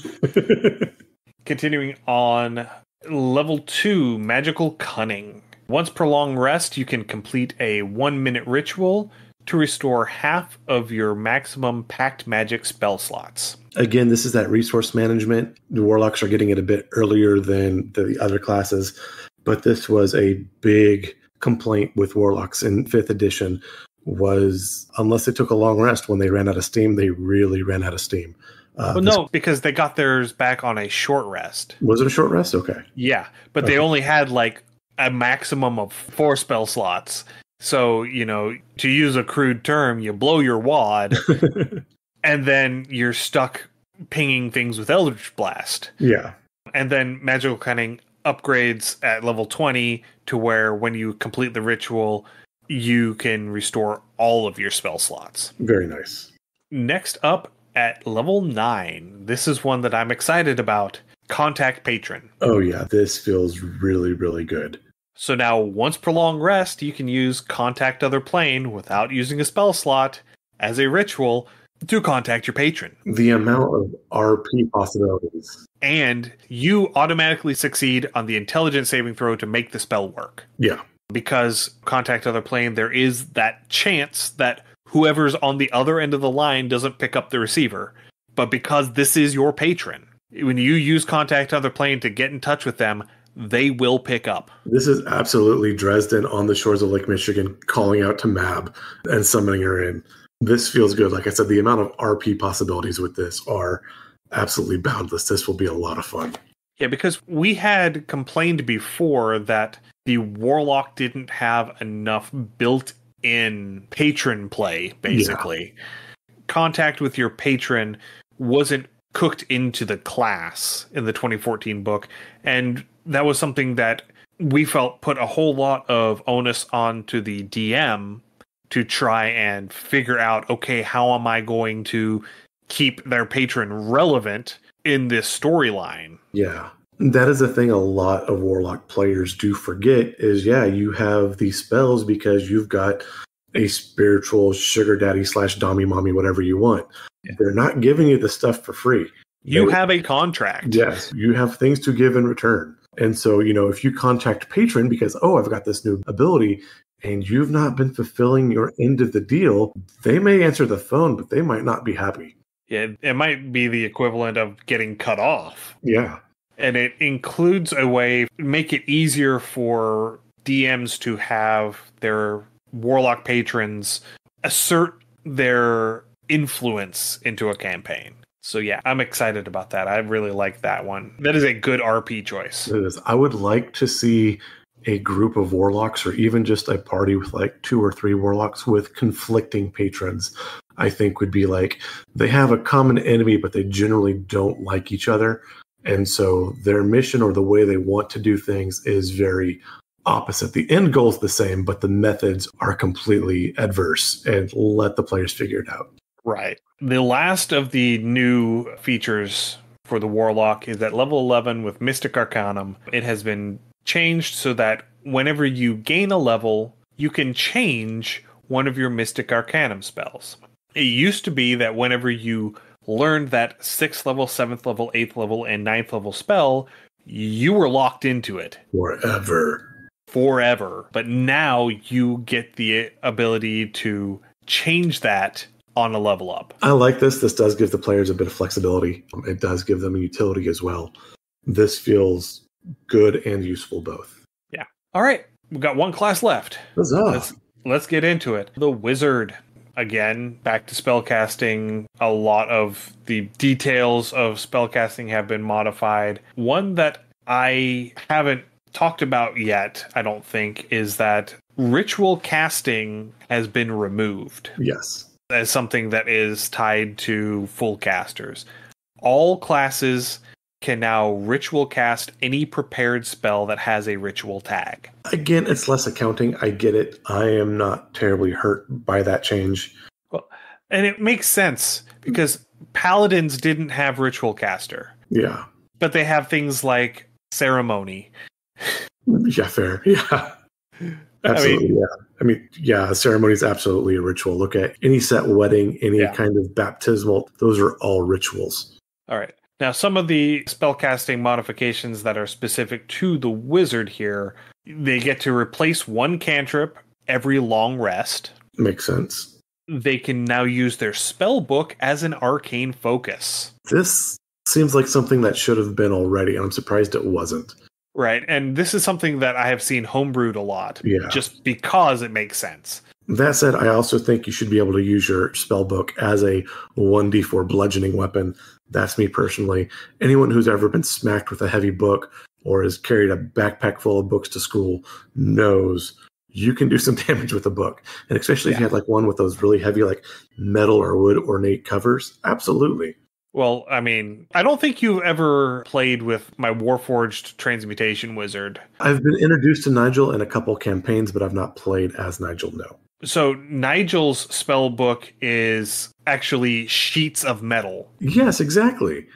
Continuing on, level 2, Magical Cunning. Once per long rest, you can complete a 1-minute ritual to restore half of your maximum Pact Magic spell slots. Again, this is that resource management. The Warlocks are getting it a bit earlier than the other classes, but this was a big complaint with Warlocks in 5th edition was, unless they took a long rest when they ran out of steam, they really ran out of steam. No, because they got theirs back on a short rest. Was it a short rest? Okay. Yeah, but they only had like a maximum of 4 spell slots. So, to use a crude term, you blow your wad, and then you're stuck pinging things with Eldritch Blast. Yeah. And then Magical Cunning upgrades at level 20 to where when you complete the ritual, you can restore all of your spell slots. Very nice. Next up at level 9, this is one that I'm excited about. Contact Patron. Oh yeah, this feels really, really good. So now, once per long rest, you can use Contact Other Plane without using a spell slot as a ritual to contact your patron. The amount of RP possibilities. And you automatically succeed on the intelligence saving throw to make the spell work. Yeah. Because Contact Other Plane, there is that chance that whoever's on the other end of the line doesn't pick up the receiver. But because this is your patron, when you use Contact Other Plane to get in touch with them, they will pick up. This is absolutely Dresden on the shores of Lake Michigan calling out to Mab and summoning her in. This feels good. Like I said, the amount of RP possibilities with this are absolutely boundless. This will be a lot of fun. Yeah, because we had complained before that the Warlock didn't have enough built-in patron play, basically. Yeah. Contact with your patron wasn't cooked into the class in the 2014 book, and that was something that we felt put a whole lot of onus onto the DM to try and figure out, okay, how am I going to keep their patron relevant in this storyline? Yeah. That is the thing a lot of Warlock players do forget is, you have these spells because you've got a spiritual sugar daddy / dommy mommy, whatever you want. Yeah. They're not giving you the stuff for free. You have a contract. Yes. You have things to give in return. And so, if you contact patron because, I've got this new ability and you've not been fulfilling your end of the deal, they may answer the phone, but they might not be happy. Yeah, it might be the equivalent of getting cut off. Yeah. And it includes a way to make it easier for DMs to have their Warlock patrons assert their influence into a campaign. So yeah, I'm excited about that. I really like that one. That is a good RP choice. It is. I would like to see a group of Warlocks or even just a party with like 2 or 3 Warlocks with conflicting patrons. I think would be like they have a common enemy, but they generally don't like each other. And so their mission or the way they want to do things is very opposite. The end goal is the same, but the methods are completely adverse, and let the players figure it out. Right. The last of the new features for the Warlock is at level 11 with Mystic Arcanum. It has been changed so that whenever you gain a level, you can change one of your Mystic Arcanum spells. It used to be that whenever you learned that 6th level, 7th level, 8th level, and 9th level spell, you were locked into it. forever. But now you get the ability to change that on a level up. I like this. This does give the players a bit of flexibility. It does give them a utility as well. This feels good and useful both. Yeah. All right. We've got one class left. Let's get into it. The Wizard. Again, back to spellcasting. A lot of the details of spellcasting have been modified. One that I haven't talked about yet, I don't think, is that ritual casting has been removed. Yes. As something that is tied to full casters. All classes can now ritual cast any prepared spell that has a ritual tag. Again, it's less accounting. I get it. I am not terribly hurt by that change. Well, and it makes sense because paladins didn't have ritual caster. Yeah. But they have things like ceremony. Yeah, fair. Yeah. Absolutely. Ceremony is absolutely a ritual. Look at any set wedding, any kind of baptismal. Those are all rituals. All right. Now, some of the spellcasting modifications that are specific to the Wizard here, they get to replace one cantrip every long rest. Makes sense. They can now use their spell book as an arcane focus. This seems like something that should have been already. I'm surprised it wasn't. Right, and this is something that I have seen homebrewed a lot, just because it makes sense. That said, I also think you should be able to use your spell book as a 1d4 bludgeoning weapon. That's me personally. Anyone who's ever been smacked with a heavy book or has carried a backpack full of books to school knows you can do some damage with a book. And especially if you had like one with those really heavy like metal or wood ornate covers. Absolutely. Well, I mean, I don't think you've ever played with my Warforged Transmutation Wizard. I've been introduced to Nigel in a couple campaigns, but I've not played as Nigel, no. So Nigel's spell book is actually sheets of metal. Yes, exactly.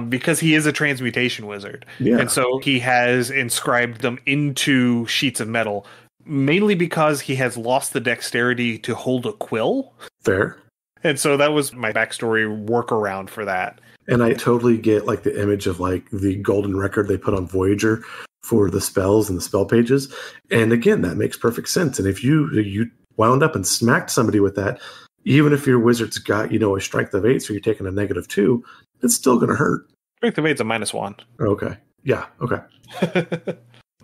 Because he is a transmutation wizard. Yeah. And so he has inscribed them into sheets of metal, mainly because he has lost the dexterity to hold a quill. Fair. And so that was my backstory workaround for that. And I totally get like the image of like the golden record they put on Voyager for the spells and the spell pages. And again, that makes perfect sense. And if you wound up and smacked somebody with that, even if your wizard's got, a strength of 8, so you're taking a -2, it's still going to hurt. Strength of 8 is a -1. Okay. Yeah. Okay.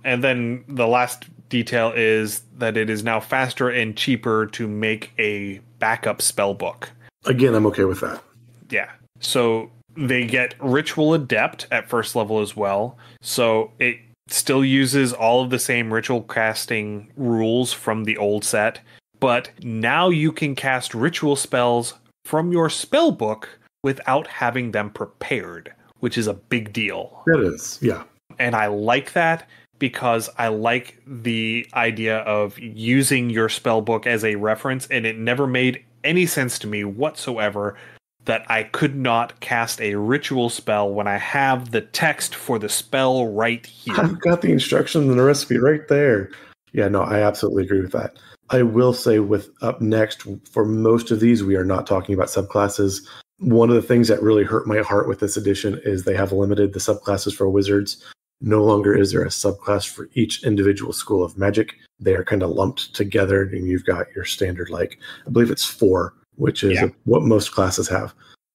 And then the last detail is that it is now faster and cheaper to make a backup spell book. Again, I'm okay with that. Yeah. So they get Ritual Adept at first level as well. So it still uses all of the same ritual casting rules from the old set. But now you can cast ritual spells from your spell book without having them prepared, which is a big deal. It is, yeah. And I like that because I like the idea of using your spell book as a reference, and it never made any sense to me whatsoever that I could not cast a ritual spell when I have the text for the spell right here. I've got the instructions and the recipe right there. Yeah, no, I absolutely agree with that. I will say with up next, for most of these, we are not talking about subclasses. One of the things that really hurt my heart with this edition is they have limited the subclasses for wizards. No longer is there a subclass for each individual school of magic. They are kind of lumped together, and you've got your standard, I believe it's 4, which is what most classes have.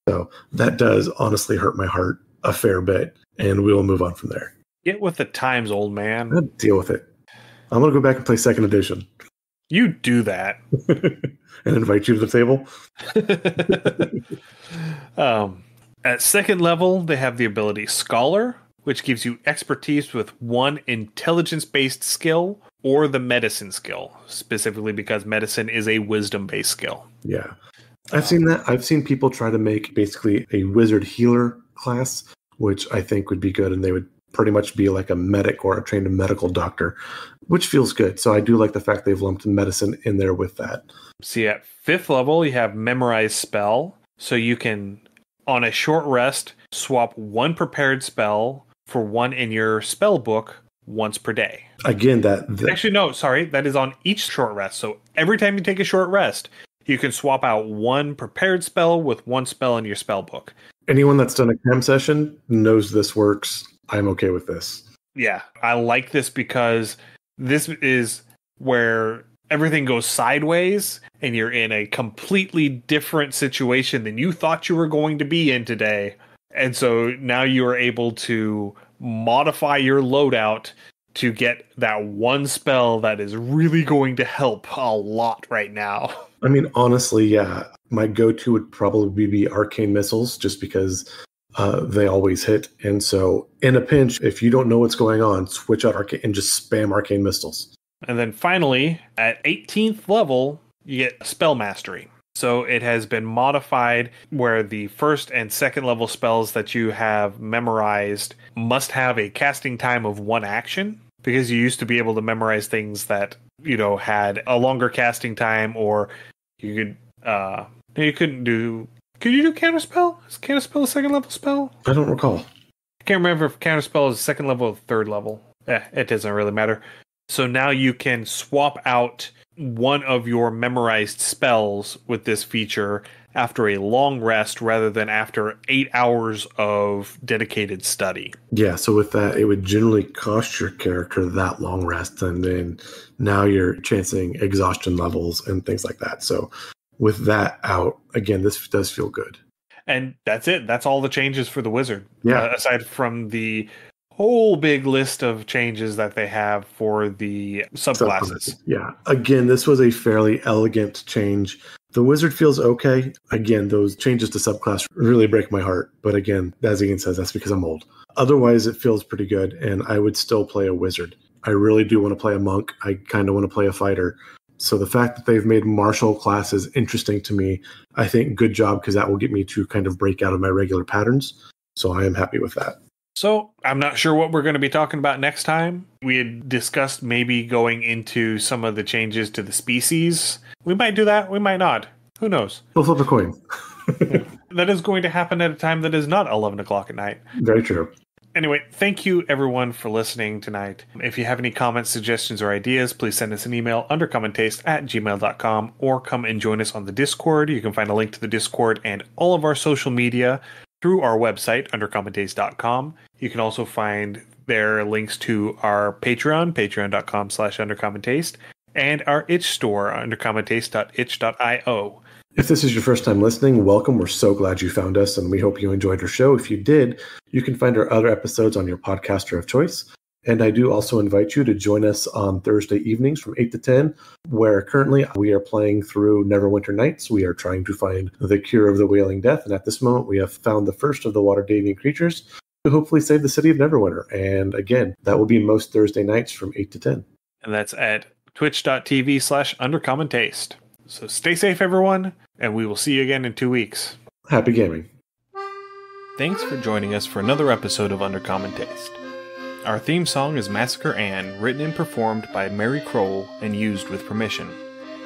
So that does honestly hurt my heart a fair bit, and we will move on from there. Get with the times, old man. I'll deal with it. I'm going to go back and play 2nd edition. You do that. And invite you to the table? At 2nd level, they have the ability Scholar, which gives you expertise with one intelligence-based skill or the medicine skill, specifically because medicine is a wisdom-based skill. Yeah. I've seen that. I've seen people try to make basically a wizard healer class, which I think would be good, and they would pretty much be like a medic or a trained medical doctor, which feels good. So I do like the fact they've lumped medicine in there with that. See, at 5th level, you have Memorize Spell, so you can, on a short rest, swap one prepared spell for one in your spell book once per day. Again, Actually, no, sorry. That is on each short rest. So every time you take a short rest, you can swap out one prepared spell with one spell in your spell book. Anyone that's done a chem session knows this works. I'm okay with this. Yeah, I like this because This is where everything goes sideways and you're in a completely different situation than you thought you were going to be in today. And so now you are able to modify your loadout to get that one spell that is really going to help a lot right now. I mean, honestly, yeah, my go-to would probably be Arcane Missiles, just because they always hit. And so in a pinch, if you don't know what's going on, switch out Arcane and just spam Arcane Missiles. And then finally, at 18th level, you get Spell Mastery. So it has been modified where the first and second level spells that you have memorized must have a casting time of 1 action, because you used to be able to memorize things that, had a longer casting time, or you could, could you do Counterspell? Is Counterspell a second level spell? I don't recall. I can't remember if Counterspell is second level or third level. It doesn't really matter. So now you can swap out one of your memorized spells with this feature after a long rest rather than after 8 hours of dedicated study. Yeah, so with that, it would generally cost your character that long rest, and then now you're chancing exhaustion levels and things like that. So with that out, again, this does feel good. And that's it. That's all the changes for the wizard. Yeah. Aside from the whole big list of changes that they have for the subclasses. Yeah. Again, this was a fairly elegant change. The wizard feels okay. Again, those changes to subclass really break my heart. But again, as Ian says, that's because I'm old. Otherwise, it feels pretty good, and I would still play a wizard. I really do want to play a monk. I kind of want to play a fighter. So the fact that they've made martial classes interesting to me, I think good job, because that will get me to kind of break out of my regular patterns. So I am happy with that. So I'm not sure what we're going to be talking about next time. We had discussed maybe going into some of the changes to the species. We might do that. We might not. Who knows? We'll flip a coin. That is going to happen at a time that is not 11 o'clock at night. Very true. Anyway, thank you everyone for listening tonight. If you have any comments, suggestions, or ideas, please send us an email undercommentaste@gmail.com or come and join us on the Discord. You can find a link to the Discord and all of our social media through our website, undercommentaste.com. You can also find there links to our Patreon, patreon.com/undercommentaste, and our itch store, undercommentaste.itch.io. If this is your first time listening, welcome. We're so glad you found us, and we hope you enjoyed our show. If you did, you can find our other episodes on your podcaster of choice. And I do also invite you to join us on Thursday evenings from 8 to 10, where currently we are playing through Neverwinter Nights. We are trying to find the cure of the Wailing Death, and at this moment we have found the first of the water-deviant creatures to hopefully save the city of Neverwinter. And again, that will be most Thursday nights from 8 to 10. And that's at twitch.tv/undercommentaste. So stay safe, everyone, and we will see you again in 2 weeks. Happy gaming. Thanks for joining us for another episode of Undercommon Taste. Our theme song is Massacre Ann, written and performed by Mary Kroll and used with permission.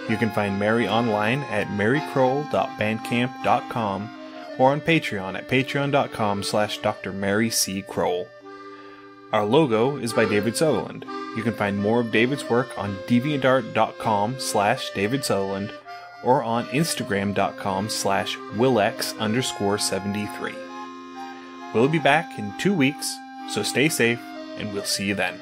You can find Mary online at marykroll.bandcamp.com or on Patreon at patreon.com/Dr. Mary C. Kroll. Our logo is by David Sutherland. You can find more of David's work on deviantart.com/David Sutherland or on instagram.com/Willex_73. We'll be back in 2 weeks, so stay safe, and we'll see you then.